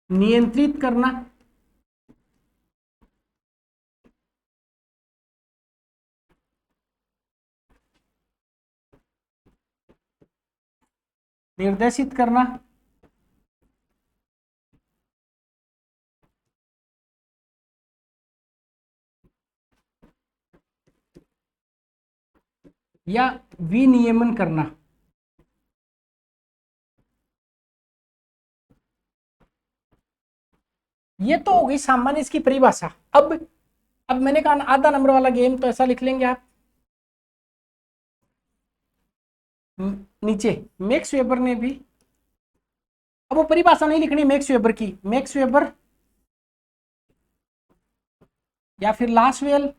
नियंत्रित करना, निर्देशित करना या विनियमन करना। ये तो हो गई सामान्य इसकी परिभाषा। अब मैंने कहा आधा नंबर वाला गेम, तो ऐसा लिख लेंगे आप नीचे मैक्स वेबर ने भी, अब वो परिभाषा नहीं लिखनी मैक्स वेबर की, मैक्स वेबर या फिर लासवेल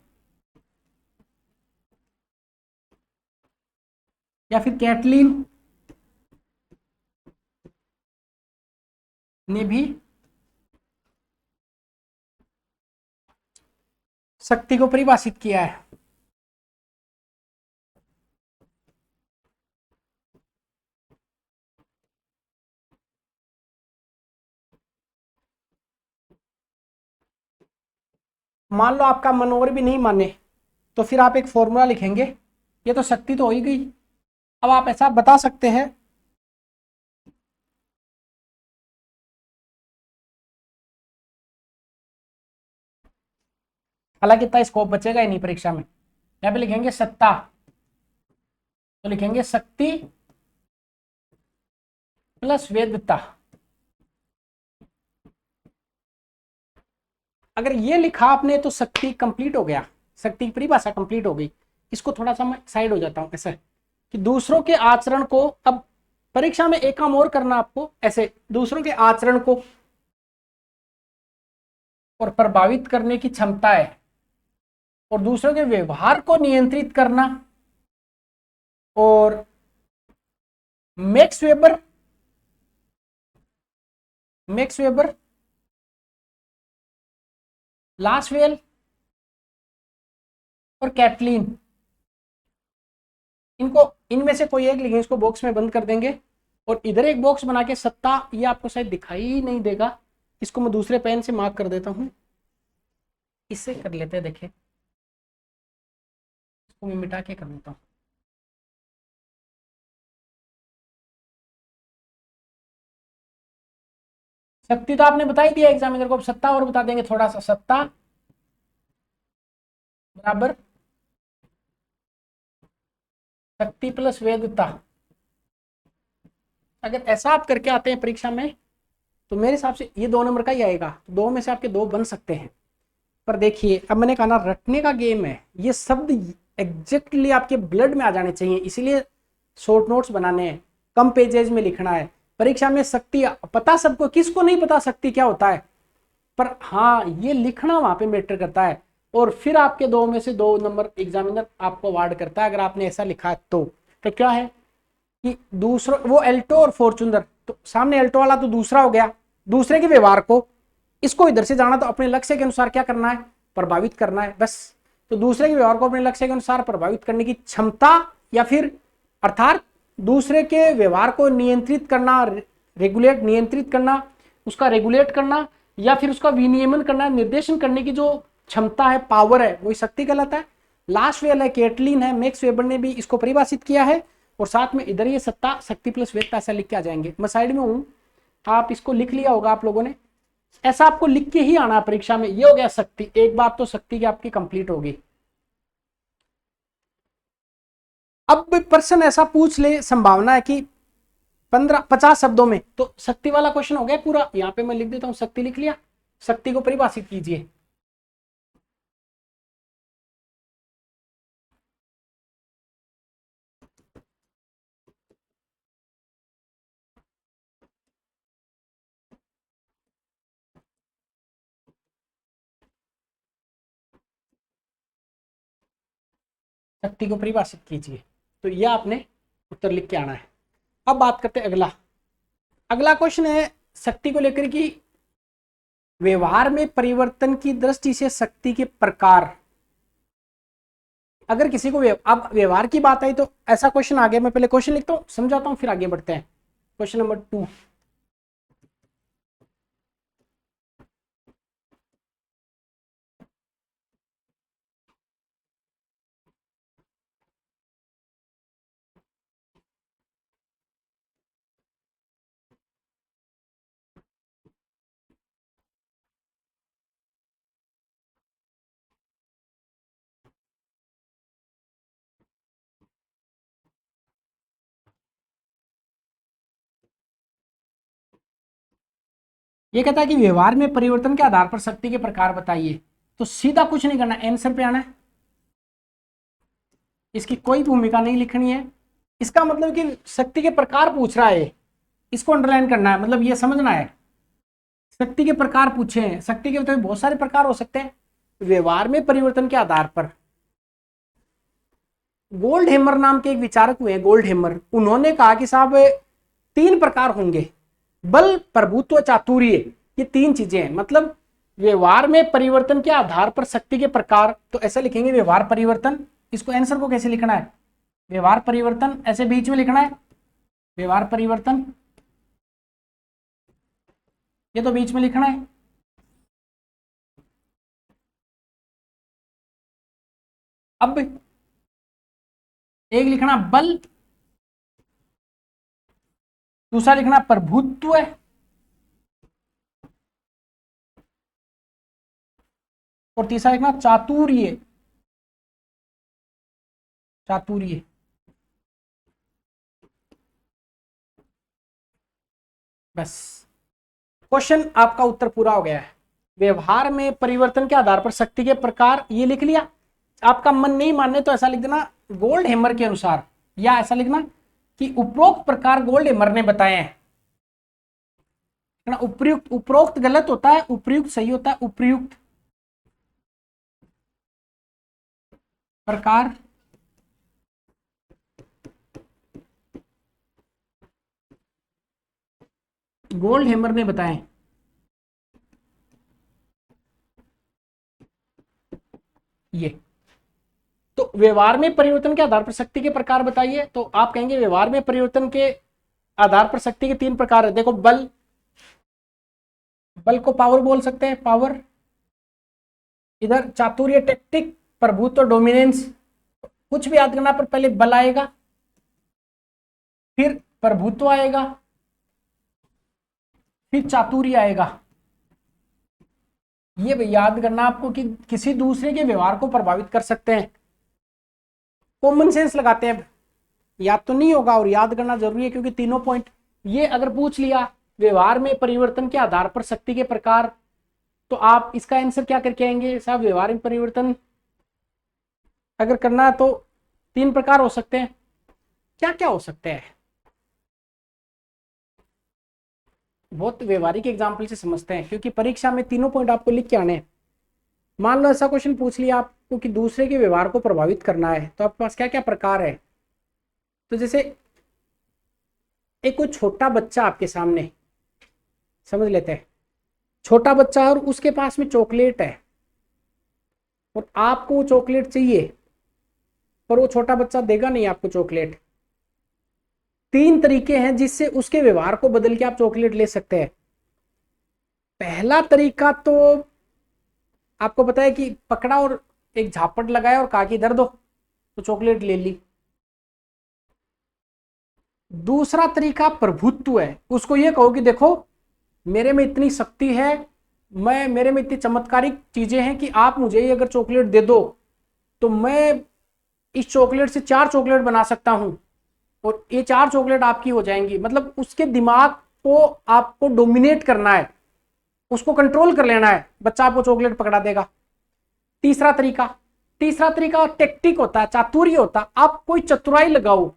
या फिर कैटलिन ने भी शक्ति को परिभाषित किया है। मान लो आपका मन और भी नहीं माने तो फिर आप एक फॉर्मूला लिखेंगे, ये तो शक्ति तो हो ही गई। अब आप ऐसा बता सकते हैं हालांकि इतना स्कोप बचेगा ही नहीं परीक्षा में। यहाँ पे लिखेंगे सत्ता, तो लिखेंगे शक्ति प्लस वेदता। अगर ये लिखा आपने तो शक्ति कंप्लीट हो गया, शक्ति की परिभाषा कंप्लीट हो गई। इसको थोड़ा सा मैं साइड हो जाता हूं ऐसा कि दूसरों के आचरण को, अब परीक्षा में एक काम और करना आपको, ऐसे दूसरों के आचरण को और प्रभावित करने की क्षमता है, और दूसरों के व्यवहार को नियंत्रित करना, और मैक्स वेबर, लासवेल और कैटलीन, इनको इनमें से कोई एक लिखें, इसको बॉक्स में बंद कर देंगे। और इधर एक बॉक्स बना के सत्ता, ये आपको शायद दिखाई नहीं देगा, इसको मैं दूसरे पेन से मार्क कर देता हूं, इससे कर लेते हैं। देखिए इसको मैं मिटा के कर देता हूं। शक्ति तो आपने बता ही दिया एग्जामिनर को, अब सत्ता और बता देंगे थोड़ा सा। सत्ता बराबर शक्ति प्लस वेदता। अगर ऐसा आप करके आते हैं परीक्षा में तो मेरे हिसाब से ये 2 नंबर का ही आएगा, तो 2 में से आपके 2 बन सकते हैं। पर देखिए अब मैंने कहा ना, रटने का गेम है, ये शब्द एग्जैक्टली आपके ब्लड में आ जाने चाहिए, इसीलिए शॉर्ट नोट्स बनाने हैं, कम पेजेज में लिखना है। परीक्षा में शक्ति पता सबको, किसको नहीं पता शक्ति क्या होता है, पर हाँ ये लिखना वहां पे मैटर करता है। और फिर आपके 2 में से 2 नंबर एग्जामिनर आपको अवार्ड करता है अगर आपने ऐसा लिखा है तो क्या है कि दूसरा वो एल्टो और फॉर्चूनर, तो सामने एल्टो वाला तो दूसरा हो गया, दूसरे के व्यवहार को, इसको इधर से जाना तो अपने लक्ष्य के अनुसार क्या करना है, प्रभावित करना है बस। तो दूसरे के व्यवहार को अपने लक्ष्य के अनुसार प्रभावित करने की क्षमता, या फिर अर्थात दूसरे के व्यवहार को नियंत्रित करना, रेगुलेट, नियंत्रित करना, उसका रेगुलेट करना, या फिर उसका विनियमन करना, निर्देशन करने की जो क्षमता है, पावर है, वही शक्ति कहलाता है। लास्ट वेल है, केटलिन है, मैक्स वेबर ने भी इसको परिभाषित किया है। और साथ में इधर ये सत्ता, शक्ति प्लस वेदता ऐसा लिख के आ जाएंगे। मैं साइड में हूं, आप इसको लिख लिया होगा आप लोगों ने, ऐसा आपको लिख के ही आना परीक्षा में। ये हो गया शक्ति, एक बात तो शक्ति की आपकी कंप्लीट होगी। अब प्रश्न ऐसा पूछ ले, संभावना है कि 15-50 शब्दों में, तो शक्ति वाला क्वेश्चन हो गया पूरा। यहां पे मैं लिख देता हूं, शक्ति लिख लिया, शक्ति को परिभाषित कीजिए। शक्ति को परिभाषित कीजिए, तो यह आपने उत्तर लिख के आना है। अब बात करते हैं अगला। अगला क्वेश्चन है शक्ति को लेकर कि व्यवहार में परिवर्तन की दृष्टि से शक्ति के प्रकार। अगर किसी को अब व्यवहार की बात आई तो ऐसा क्वेश्चन आ गया, मैं पहले क्वेश्चन लिखता हूं, समझाता हूं, फिर आगे बढ़ते हैं। क्वेश्चन नंबर 2, ये कहता है कि व्यवहार में परिवर्तन के आधार पर शक्ति के प्रकार बताइए। तो सीधा कुछ नहीं करना, आंसर पे आना है, इसकी कोई भूमिका नहीं लिखनी है। इसका मतलब कि शक्ति के प्रकार पूछ रहा है, इसको अंडरलाइन करना है, मतलब ये समझना है। शक्ति के प्रकार पूछे हैं, शक्ति के तो बहुत सारे प्रकार हो सकते हैं। व्यवहार में परिवर्तन के आधार पर गोल्ड हेमर नाम के एक विचारक हुए हैं, गोल्ड हेमर, उन्होंने कहा कि साहब 3 प्रकार होंगे, बल, प्रभुत्व, चातुर्य, ये 3 चीजें हैं। मतलब व्यवहार में परिवर्तन के आधार पर शक्ति के प्रकार, तो ऐसे लिखेंगे व्यवहार परिवर्तन। इसको आंसर को कैसे लिखना है, व्यवहार परिवर्तन ऐसे बीच में लिखना है, व्यवहार परिवर्तन, ये तो बीच में लिखना है। अब एक लिखना बल, दूसरा लिखना प्रभुत्व है, और तीसरा लिखना चातुर्य। चातुर्य। बस क्वेश्चन आपका उत्तर पूरा हो गया है। व्यवहार में परिवर्तन के आधार पर शक्ति के प्रकार ये लिख लिया। आपका मन नहीं मानने तो ऐसा लिख देना गोल्ड हैमर के अनुसार, या ऐसा लिखना कि उपरोक्त प्रकार गोल्ड हैमर ने बताए हैं। उपयुक्त, उपरोक्त गलत होता है, उपयुक्त सही होता है। उपयुक्त प्रकार गोल्ड हैमर ने बताए। ये तो व्यवहार में परिवर्तन के आधार पर शक्ति के प्रकार बताइए, तो आप कहेंगे व्यवहार में परिवर्तन के आधार पर शक्ति के 3 प्रकार है। देखो बल, बल को पावर बोल सकते हैं, पावर। इधर चातुर्य, टेक्टिक, प्रभुत्व, डोमिनेंस। कुछ भी याद करना पर पहले बल आएगा, फिर प्रभुत्व आएगा, फिर चातुर्य आएगा। ये याद करना आपको कि किसी दूसरे के व्यवहार को प्रभावित कर सकते हैं। कॉमन सेंस लगाते हैं, याद तो नहीं होगा और याद करना जरूरी है, क्योंकि तीनों पॉइंट ये अगर पूछ लिया व्यवहार में परिवर्तन के आधार पर शक्ति के प्रकार, तो आप इसका आंसर क्या करके आएंगे साहब? व्यवहार में परिवर्तन अगर करना है तो 3 प्रकार हो सकते हैं। क्या क्या हो सकते हैं? बहुत व्यवहारिक एग्जाम्पल से समझते हैं, क्योंकि परीक्षा में तीनों पॉइंट आपको लिख के आने हैं। मान लो ऐसा क्वेश्चन पूछ लिया आपको कि दूसरे के व्यवहार को प्रभावित करना है, तो आपके पास क्या क्या प्रकार है? तो जैसे एक कोई छोटा बच्चा आपके सामने, समझ लेते हैं, छोटा बच्चा है और उसके पास में चॉकलेट है और आपको वो चॉकलेट चाहिए, पर वो छोटा बच्चा देगा नहीं आपको चॉकलेट। 3 तरीके हैं जिससे उसके व्यवहार को बदल के आप चॉकलेट ले सकते हैं। पहला तरीका तो आपको पता है कि पकड़ा और एक झापट लगाया और कहा कि इधर दो, तो चॉकलेट ले ली। दूसरा तरीका प्रभुत्व है, उसको ये कहो कि देखो मेरे में इतनी शक्ति है, मेरे में इतनी चमत्कारिक चीजें हैं कि आप मुझे ये अगर चॉकलेट दे दो तो मैं इस चॉकलेट से 4 चॉकलेट बना सकता हूं और ये 4 चॉकलेट आपकी हो जाएंगी। मतलब उसके दिमाग को आपको डोमिनेट करना है, उसको कंट्रोल कर लेना है, बच्चा आपको चॉकलेट पकड़ा देगा। तीसरा तरीका टेक्टिक होता है, चातुर्य होता है। आप कोई चतुराई लगाओ।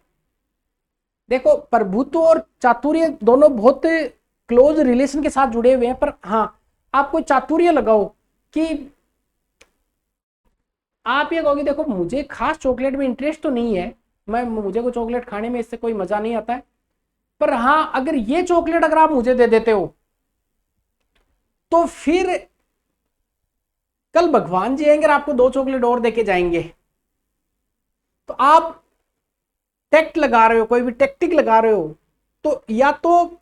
देखो प्रभुत्व और चातुर्य दोनों बहुत क्लोज रिलेशन के साथ जुड़े हुए हैं, पर हाँ आप कोई चातुर्य लगाओ कि आप ये कहोगे देखो मुझे खास चॉकलेट में इंटरेस्ट तो नहीं है, मुझे कोई चॉकलेट खाने में इससे कोई मजा नहीं आता है, पर हाँ अगर ये चॉकलेट अगर आप मुझे दे देते हो तो फिर कल भगवान जी आएंगे और आपको 2 चॉकलेट और देके जाएंगे। तो आप टेक्ट लगा रहे हो, कोई भी टेक्टिक लगा रहे हो, तो या तो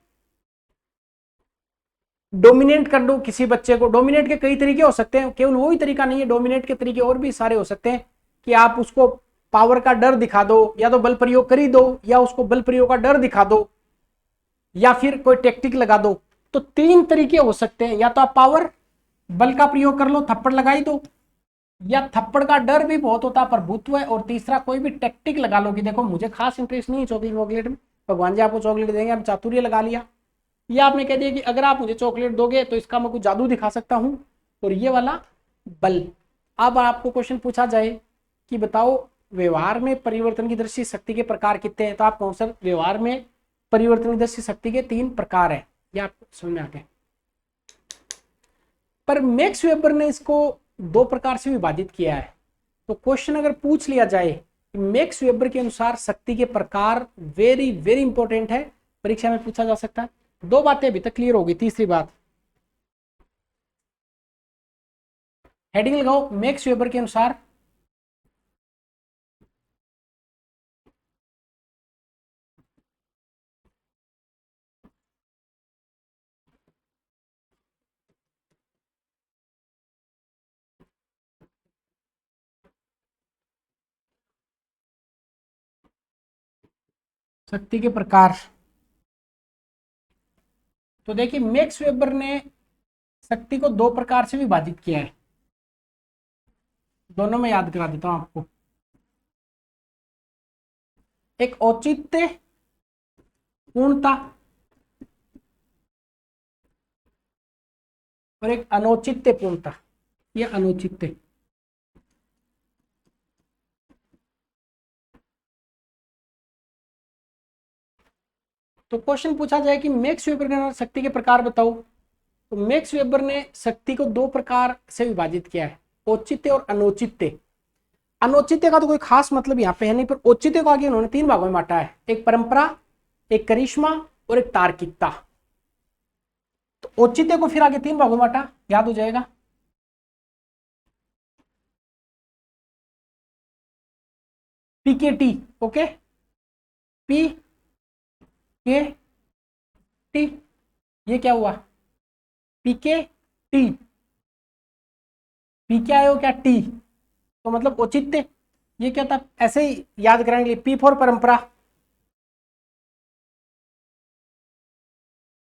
डोमिनेट कर दो किसी बच्चे को। डोमिनेट के कई तरीके हो सकते हैं, केवल वही तरीका नहीं है, डोमिनेट के तरीके और भी सारे हो सकते हैं कि आप उसको पावर का डर दिखा दो, या तो बल प्रयोग कर ही दो, या उसको बल प्रयोग का डर दिखा दो, या फिर कोई टेक्टिक लगा दो। तो 3 तरीके हो सकते हैं, या तो आप पावर बल का प्रयोग कर लो, थप्पड़ लगाई दो, या थप्पड़ का डर भी बहुत होता है प्रभुत्व है, और तीसरा कोई भी टेक्टिक लगा लो कि देखो मुझे खास इंटरेस्ट नहीं है चॉकलेट वॉकलेट में, भगवान जी आपको चॉकलेट देंगे, आप चातुर्य लगा लिया। या आपने कह दिया कि अगर आप मुझे चॉकलेट दोगे तो इसका मैं कुछ जादू दिखा सकता हूं, और ये वाला बल। अब आपको क्वेश्चन पूछा जाए कि बताओ व्यवहार में परिवर्तन की दृष्टि शक्ति के प्रकार कितने हैं, तो आप कौन सा व्यवहार में परिवर्तन की दृष्टि शक्ति के 3 प्रकार है, ये आपको समझ में आ गए। पर मैक्स वेबर ने इसको 2 प्रकार से विभाजित किया है। तो क्वेश्चन अगर पूछ लिया जाए कि मैक्स वेबर के अनुसार शक्ति के प्रकार, वेरी वेरी इंपॉर्टेंट है, परीक्षा में पूछा जा सकता है। 2 बातें अभी तक क्लियर होगी। तीसरी बात, हेडिंग लगाओ मैक्स वेबर के अनुसार शक्ति के प्रकार। तो देखिए मैक्स वेबर ने शक्ति को 2 प्रकार से विभाजित किया है। दोनों में याद करा देता हूं आपको। एक औचित्य पूर्णता और एक अनौचित्य पूर्णता, ये अनौचित्य। तो क्वेश्चन पूछा जाए कि मैक्स वेबर के अनुसार शक्ति के प्रकार बताओ, तो मैक्स वेबर ने शक्ति को दो प्रकार से विभाजित किया है, औचित्य और अनौचित्य। अनौचित्य का तो कोई खास मतलब यहाँ पे है नहीं, पर औचित्य को आगे उन्होंने तीन भागों में बांटा है, एक परंपरा, एक करिश्मा और एक तार्किकता। तो औचित्य को फिर आगे तीन भागों में बांटा, याद हो जाएगा। पीकेटी, ओके, पी के टी, ये क्या हुआ, पीके टी, पी क्या है वो, क्या टी, तो मतलब औचित्य। ये क्या था, ऐसे ही याद कराने के लिए, पी फॉर परंपरा,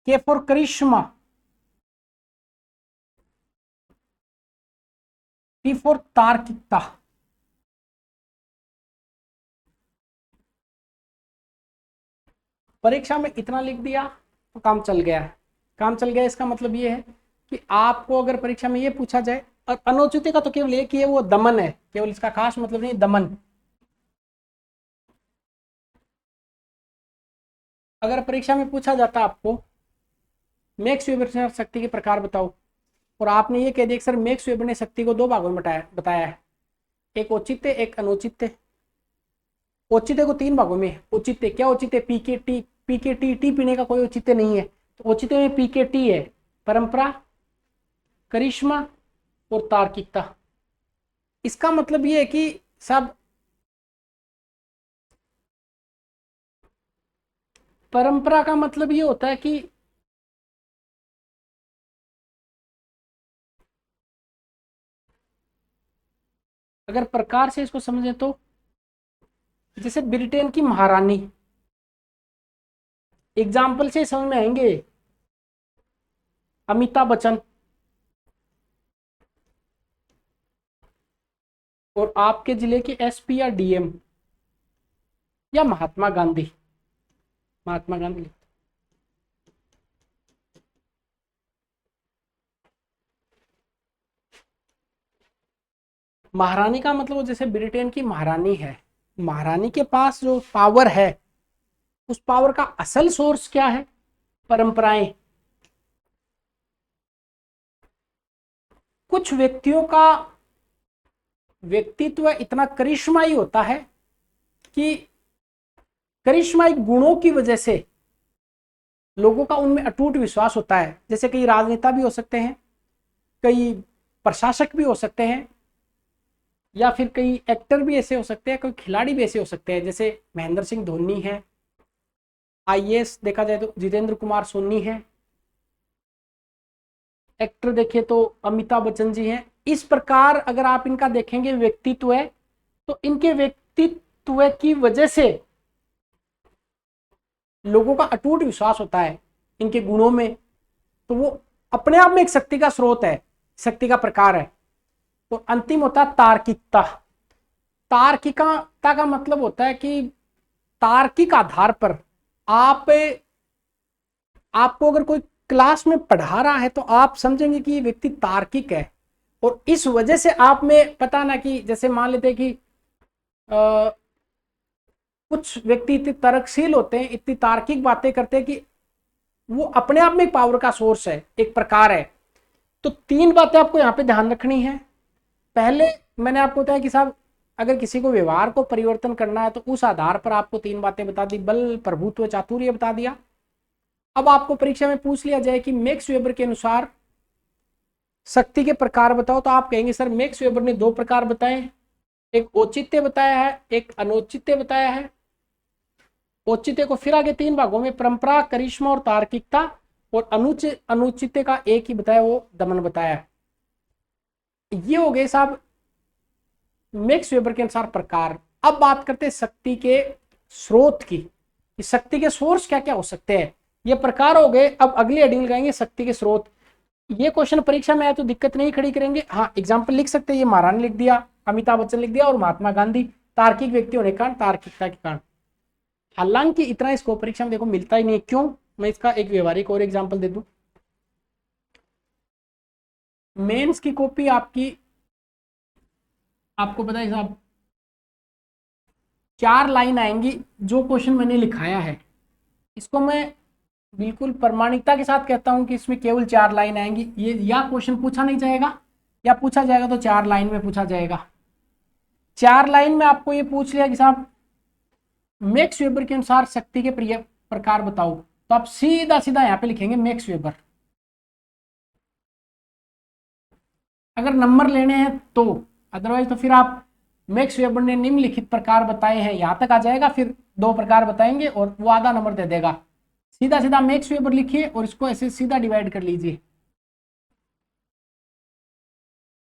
के फॉर करिश्मा, टी फॉर तार्किकता। परीक्षा में इतना लिख दिया तो काम चल गया है। काम चल गया इसका मतलब ये है कि आपको अगर परीक्षा में ये पूछा जाए, और अनौचित्य का तो केवल एक ही है, वो दमन है, केवल इसका खास मतलब नहीं, दमन। अगर परीक्षा में पूछा जाता आपको मैक्स वेबर ने शक्ति के प्रकार बताओ, और आपने ये कह दिया कि सर मैक्स वेबर ने शक्ति को दो भागों में बताया है, एक औचित्य एक अनौचित्य। औचित्य को तीन भागों में, औचित्य क्या, औचित्य पीके टी, पीके टी पीने का कोई औचित्य नहीं है, तो औचित्य में पीके टी है, परंपरा, करिश्मा और तार्किकता। इसका मतलब ये है कि सब परंपरा का मतलब ये होता है कि अगर प्रकार से इसको समझें तो जैसे ब्रिटेन की महारानी, एग्जाम्पल से समझ में आएंगे, अमिताभ बच्चन, और आपके जिले के एसपी या डीएम, या महात्मा गांधी। महात्मा गांधी, महारानी का मतलब जैसे ब्रिटेन की महारानी है, महारानी के पास जो पावर है, उस पावर का असल सोर्स क्या है, परंपराएं। कुछ व्यक्तियों का व्यक्तित्व इतना करिश्माई होता है कि करिश्माई गुणों की वजह से लोगों का उनमें अटूट विश्वास होता है। जैसे कई राजनेता भी हो सकते हैं, कई प्रशासक भी हो सकते हैं, या फिर कई एक्टर भी ऐसे हो सकते हैं, कोई खिलाड़ी भी ऐसे हो सकते हैं, जैसे महेंद्र सिंह धोनी है, आईएएस देखा जाए तो जितेंद्र कुमार सोनी है, एक्टर देखे तो अमिताभ बच्चन जी हैं। इस प्रकार अगर आप इनका देखेंगे व्यक्तित्व है, तो इनके व्यक्तित्व की वजह से लोगों का अटूट विश्वास होता है इनके गुणों में, तो वो अपने आप में एक शक्ति का स्रोत है, शक्ति का प्रकार है। तो अंतिम होता है तार्किकता। तार्किकता का मतलब होता है कि तार्किक आधार पर आपको अगर कोई क्लास में पढ़ा रहा है तो आप समझेंगे कि ये व्यक्ति तार्किक है, और इस वजह से आप में पता ना कि जैसे मान लेते हैं कि कुछ व्यक्ति इतने तर्कशील होते हैं, इतनी तार्किक बातें करते हैं कि वो अपने आप में एक पावर का सोर्स है, एक प्रकार है। तो तीन बातें आपको यहाँ पे ध्यान रखनी है। पहले मैंने आपको बताया कि साहब अगर किसी को व्यवहार को परिवर्तन करना है तो उस आधार पर आपको तीन बातें बता दी, बल, प्रभुत्व, चातुर्य बता दिया। अब आपको परीक्षा में पूछ लिया जाए कि मैक्स वेबर के अनुसार शक्ति के प्रकार बताओ, तो आप कहेंगे सर मैक्स वेबर ने दो प्रकार बताए, एक औचित्य बताया है, एक अनौचित्य बताया है। औचित्य को फिर आगे तीन भागों में, परंपरा, करिश्मा और तार्किकता, और अनुचित्य का एक ही बताया, वो दमन बताया है। ये हो गए साहब मैक्स वेबर के अनुसार प्रकार। अब बात करते हैं शक्ति के स्रोत की, शक्ति के सोर्स क्या क्या हो सकते हैं। ये प्रकार हो गए। अब अगली हेडिंग लगाएंगे शक्ति के स्रोत। ये क्वेश्चन परीक्षा में आए तो दिक्कत नहीं खड़ी करेंगे। हाँ, एग्जाम्पल लिख सकते हैं, ये महारानी लिख दिया, अमिताभ बच्चन लिख दिया, और महात्मा गांधी तार्किक व्यक्ति होने के कारण, तार्किकता के कारण। हालांकि इतना इसको परीक्षा में देखो मिलता ही नहीं है। क्यों? मैं इसका एक व्यवहारिक और एग्जाम्पल दे दूं। मेंस की कॉपी आपकी, आपको पता है साहब, 4 लाइन आएंगी। जो क्वेश्चन मैंने लिखाया है इसको मैं बिल्कुल प्रामाणिकता के साथ कहता हूं कि इसमें केवल 4 लाइन आएंगी। ये या क्वेश्चन पूछा नहीं जाएगा, या पूछा जाएगा तो 4 लाइन में पूछा जाएगा। 4 लाइन में आपको ये पूछ लिया कि साहब मैक्स वेबर के अनुसार शक्ति के प्रकार बताओ, तो आप सीधा सीधा यहां पे लिखेंगे मैक्स वेबर। अगर नंबर लेने हैं तो, अदरवाइज तो फिर आप मैक्स वेबर ने निम्नलिखित प्रकार बताए हैं यहां तक आ जाएगा, फिर 2 प्रकार बताएंगे और वो आधा नंबर दे देगा। सीधा सीधा मैक्स वेबर लिखिए और इसको ऐसे सीधा डिवाइड कर लीजिए।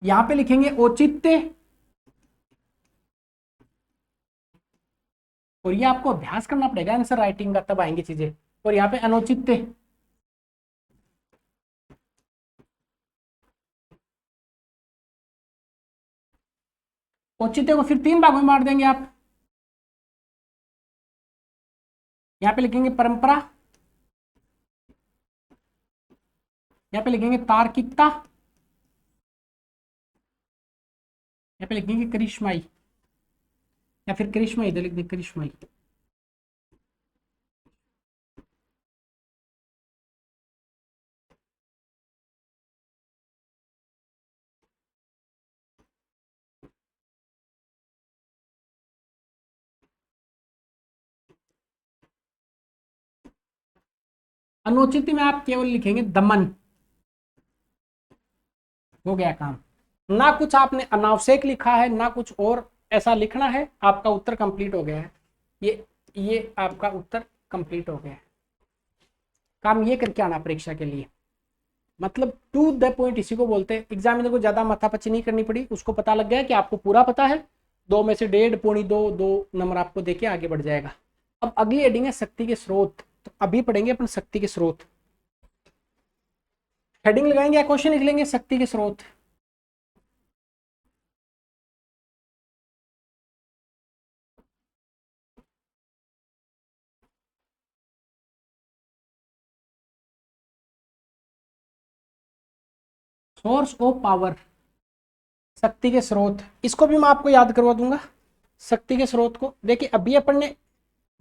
यहां पे लिखेंगे औचित्य, और ये आपको अभ्यास करना पड़ेगा आंसर राइटिंग का, तब आएंगी चीजें। और यहाँ पे अनौचित्य, औचित्य को फिर 3 भागों में बांट देंगे आप। यहाँ पे लिखेंगे परंपरा, यहाँ पे लिखेंगे तार्किकता, यहाँ पे लिखेंगे करिश्माई, या फिर करिश्माई इधर लिख दे, करिश्माई। अनुचित में आप केवल लिखेंगे दमन, हो गया काम। ना कुछ आपने अनावश्यक लिखा है, ना कुछ और ऐसा लिखना है, आपका उत्तर कंप्लीट हो गया है। ये आपका उत्तर कंप्लीट हो गया है। काम ये करके आना परीक्षा के लिए, मतलब टू द पॉइंट इसी को बोलते हैं। एग्जामिनर को ज्यादा माथापच्ची नहीं करनी पड़ी, उसको पता लग गया कि आपको पूरा पता है। 2 में से 1.5, पौनी 2 नंबर आपको देके आगे बढ़ जाएगा। अब अगली हेडिंग है शक्ति के स्रोत। तो अभी पढ़ेंगे अपन शक्ति के स्रोत। हेडिंग लगाएंगे या क्वेश्चन लिख लेंगे? शक्ति के स्रोत। सोर्स ऑफ पावर, शक्ति के स्रोत, इसको भी मैं आपको याद करवा दूंगा। शक्ति के स्रोत को देखिए, अभी अपन ने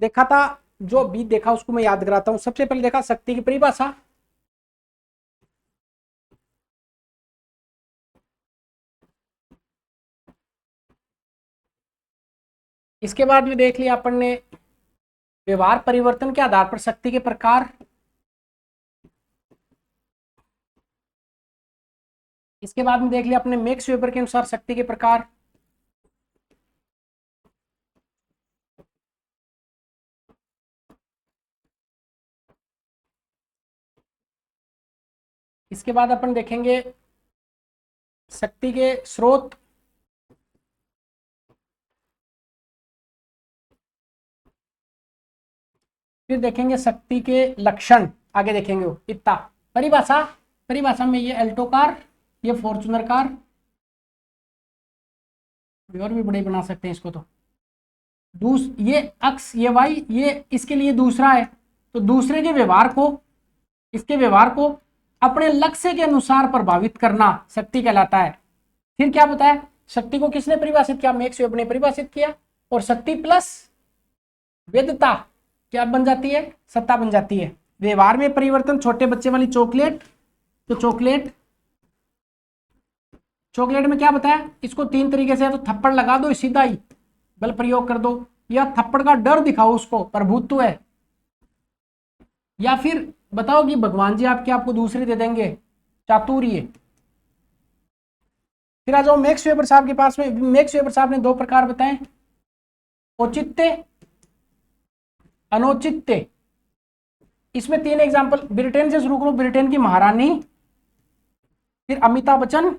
देखा था, जो अभी देखा उसको मैं याद कराता हूं। सबसे पहले देखा शक्ति की परिभाषा, इसके बाद में देख लिया अपन ने व्यवहार परिवर्तन के आधार पर शक्ति के प्रकार, इसके बाद में देख लिया अपने मैक्स वेबर के अनुसार शक्ति के प्रकार, इसके बाद अपन देखेंगे शक्ति के स्रोत, फिर देखेंगे शक्ति के लक्षण, आगे देखेंगे वो इतना। परिभाषा, परिभाषा में ये अल्टो कार, ये फॉर्चूनर कार, और भी बड़े बना सकते हैं इसको। तो ये अक्स, ये वाई, ये इसके लिए दूसरा है। तो दूसरे के व्यवहार को, इसके व्यवहार को अपने लक्ष्य के अनुसार प्रभावित करना शक्ति कहलाता है। फिर क्या बताया? शक्ति को किसने परिभाषित किया? मैक्स वेबर ने परिभाषित किया। और शक्ति प्लस वेदता क्या बन जाती है? सत्ता बन जाती है। व्यवहार में परिवर्तन, छोटे बच्चे वाली चॉकलेट, तो चॉकलेट, चॉकलेट में क्या बताया? इसको 3 तरीके से, तो थप्पड़ लगा दो सीधा ही, बल प्रयोग कर दो, या थप्पड़ का डर दिखाओ उसको, प्रभुत्व है, या फिर बताओ कि भगवान जी आपको दूसरे दे देंगे, चातुर्य। फिर आ जाओ मैक्स वेबर साहब के पास में। मैक्स वेबर साहब ने 2 प्रकार बताए, औचित्य, अनौचित्य। इसमें 3 एग्जांपल, ब्रिटेन से शुरू करो, ब्रिटेन की महारानी, फिर अमिताभ बच्चन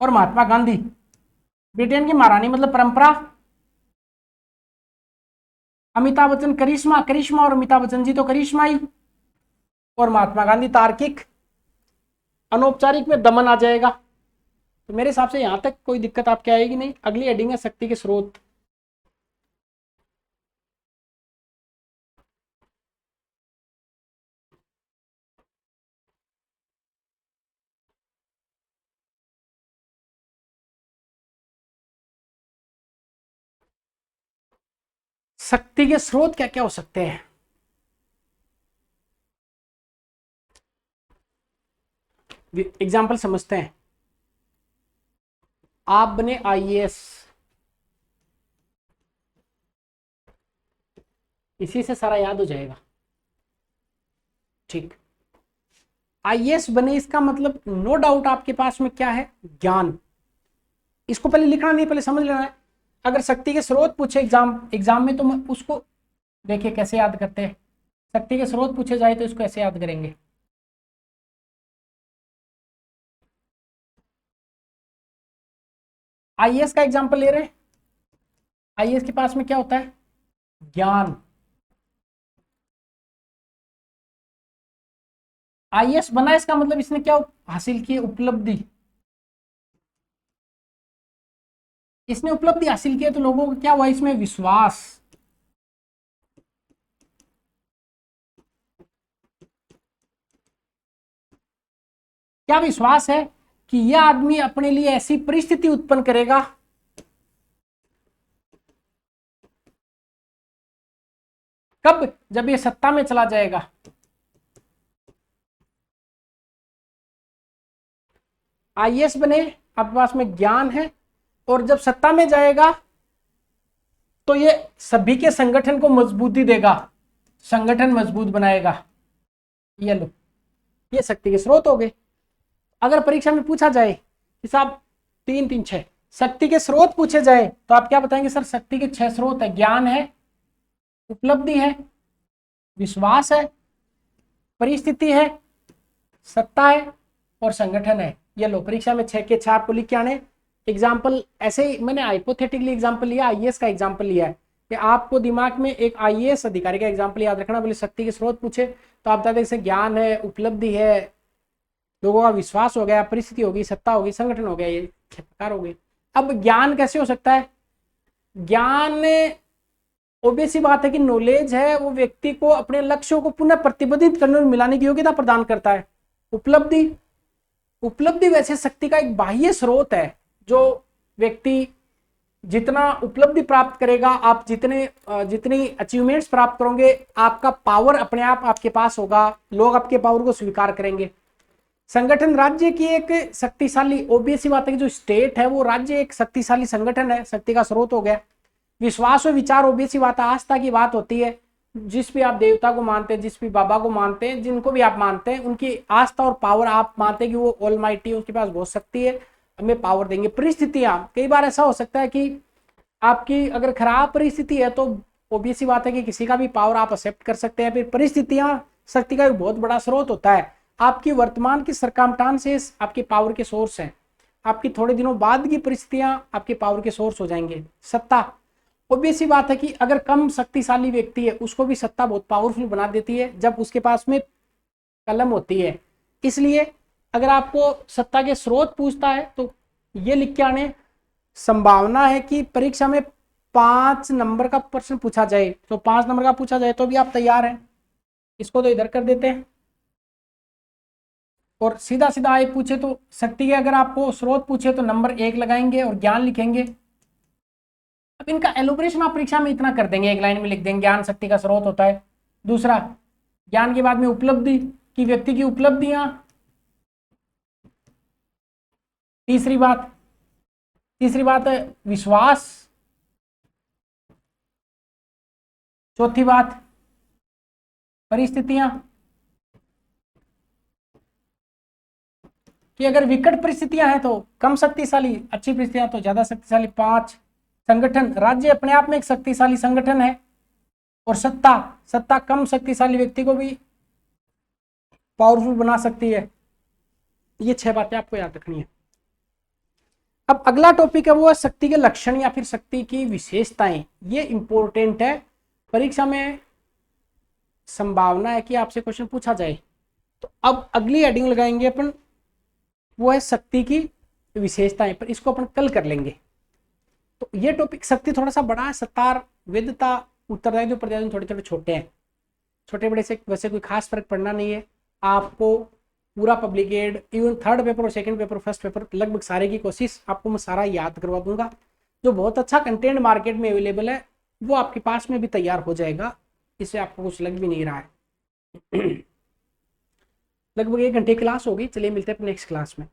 और महात्मा गांधी। ब्रिटेन की महारानी मतलब परंपरा, अमिताभ बच्चन करिश्मा, करिश्मा और अमिताभ बच्चन जी तो करिश्मा ही, और महात्मा गांधी तार्किक। अनौपचारिक में दमन आ जाएगा। तो मेरे हिसाब से यहाँ तक कोई दिक्कत आपके आएगी नहीं। अगली हेडिंग है शक्ति के स्रोत। शक्ति के स्रोत क्या क्या हो सकते हैं? एग्जाम्पल समझते हैं। आप बने आईएएस, इसी से सारा याद हो जाएगा। ठीक, आईएएस बने इसका मतलब नो डाउट आपके पास में क्या है? ज्ञान। इसको पहले लिखना नहीं, पहले समझ लेना है। अगर शक्ति के स्रोत पूछे एग्जाम में तो मैं उसको देखिए कैसे याद करते हैं। शक्ति के स्रोत पूछे जाए तो इसको ऐसे याद करेंगे। आईएएस का एग्जांपल ले रहे हैं। आईएएस के पास में क्या होता है? ज्ञान। आईएएस बना इसका मतलब इसने क्या हासिल की? उपलब्धि। इसने उपलब्धि हासिल की है तो लोगों को क्या हुआ? इसमें विश्वास। क्या विश्वास है कि यह आदमी अपने लिए ऐसी परिस्थिति उत्पन्न करेगा कब? जब ये सत्ता में चला जाएगा। आईएएस बने, आपके पास में ज्ञान है, और जब सत्ता में जाएगा तो ये सभी के संगठन को मजबूती देगा, संगठन मजबूत बनाएगा। ये लो, ये शक्ति के स्रोत हो गए। अगर परीक्षा में पूछा जाए कि साहब 3 3 6 शक्ति के स्रोत पूछे जाए तो आप क्या बताएंगे? सर शक्ति के 6 स्रोत है। ज्ञान है, उपलब्धि है, विश्वास है, परिस्थिति है, सत्ता है और संगठन है। ये लो, परीक्षा में 6 के 6 आपको लिख के आने। एग्जाम्पल ऐसे ही मैंने हाइपोथेटिकली एग्जाम्पल लिया, आईएएस का एग्जाम्पल लिया है कि आपको दिमाग में एक आईएएस अधिकारी का एग्जाम्पल याद रखना। बोले शक्ति के स्रोत पूछे तो आप बता दें ज्ञान है, उपलब्धि है, लोगों का विश्वास हो गया, परिस्थिति होगी, सत्ता होगी, संगठन हो गया, ये 6 प्रकार हो गए। अब ज्ञान कैसे हो सकता है? ज्ञान ऑब्वियस सी बात है कि नॉलेज है, वो व्यक्ति को अपने लक्ष्यों को पुनः प्रतिबंधित करने और मिलाने की योग्यता प्रदान करता है। उपलब्धि, उपलब्धि वैसे शक्ति का एक बाह्य स्रोत है। जो व्यक्ति जितना उपलब्धि प्राप्त करेगा, आप जितनी अचीवमेंट्स प्राप्त करोगे, आपका पावर अपने आप आपके पास होगा, लोग आपके पावर को स्वीकार करेंगे। संगठन, राज्य की एक शक्तिशाली, ऑब्वियस बात है कि जो स्टेट है वो राज्य एक शक्तिशाली संगठन है, शक्ति का स्रोत हो गया। विश्वास और विचार, ऑब्वियस बात है, आस्था की बात होती है। जिस भी आप देवता को मानते हैं, जिस भी बाबा को मानते हैं, जिनको भी आप मानते हैं, उनकी आस्था और पावर, आप मानते हैं कि वो ऑलमाइटी, उसके पास बहुत शक्ति है, हमें पावर देंगे। परिस्थितियां, कई बार ऐसा हो सकता है कि आपकी अगर खराब परिस्थिति है तो ऑब्वियस बात है कि किसी का भी पावर आप एक्सेप्ट कर सकते हैं। फिर परिस्थितियां शक्ति का एक बहुत बड़ा स्रोत होता है। आपकी वर्तमान की सरकमस्टांसेस आपकी पावर के सोर्स हैं, आपकी थोड़े दिनों बाद की परिस्थितियां आपके पावर के सोर्स हो जाएंगे। सत्ता, ऑब्वियस बात है कि अगर कम शक्तिशाली व्यक्ति है उसको भी सत्ता बहुत पावरफुल बना देती है जब उसके पास में कलम होती है। इसलिए अगर आपको सत्ता के स्रोत पूछता है तो ये लिख के आने, संभावना है कि परीक्षा में 5 नंबर का प्रश्न पूछा जाए, तो 5 नंबर का पूछा जाए तो भी आप तैयार हैं। इसको तो इधर कर देते हैं और सीधा सीधा आए पूछे तो शक्ति के अगर आपको स्रोत पूछे तो नंबर 1 लगाएंगे और ज्ञान लिखेंगे। अब इनका एलोब्रेशन आप परीक्षा में इतना कर देंगे, एक लाइन में लिख देंगे ज्ञान शक्ति का स्रोत होता है। दूसरा, ज्ञान के बाद में उपलब्धि की, व्यक्ति की उपलब्धियां। तीसरी बात है विश्वास। चौथी बात परिस्थितियां, कि अगर विकट परिस्थितियां हैं तो कम शक्तिशाली, अच्छी परिस्थितियां तो ज्यादा शक्तिशाली। 5 संगठन, राज्य अपने आप में एक शक्तिशाली संगठन है। और सत्ता कम शक्तिशाली व्यक्ति को भी पावरफुल बना सकती है। ये 6 बातें आपको याद रखनी है। अब अगला टॉपिक है वो है शक्ति के लक्षण या फिर शक्ति की विशेषताएं। ये इंपॉर्टेंट है, परीक्षा में संभावना है कि आपसे क्वेश्चन पूछा जाए। तो अब अगली हेडिंग लगाएंगे अपन, वो है शक्ति की विशेषताएं, पर इसको अपन कल कर लेंगे। तो ये टॉपिक शक्ति थोड़ा सा बड़ा है, सत्तार, वेदता, उत्तरदायित्व, प्रत्यायन थोड़े थोड़े छोटे हैं, छोटे बड़े से वैसे कोई खास फर्क पड़ना नहीं है। आपको पूरा public ad, even third paper और सेकंड पेपर, फर्स्ट पेपर, लगभग सारे की कोशिश आपको मैं सारा याद करवा दूंगा। जो बहुत अच्छा कंटेंट मार्केट में अवेलेबल है वो आपके पास में भी तैयार हो जाएगा, इससे आपको कुछ लग भी नहीं रहा है। लगभग 1 घंटे क्लास होगी, चलिए मिलते हैं नेक्स्ट क्लास में।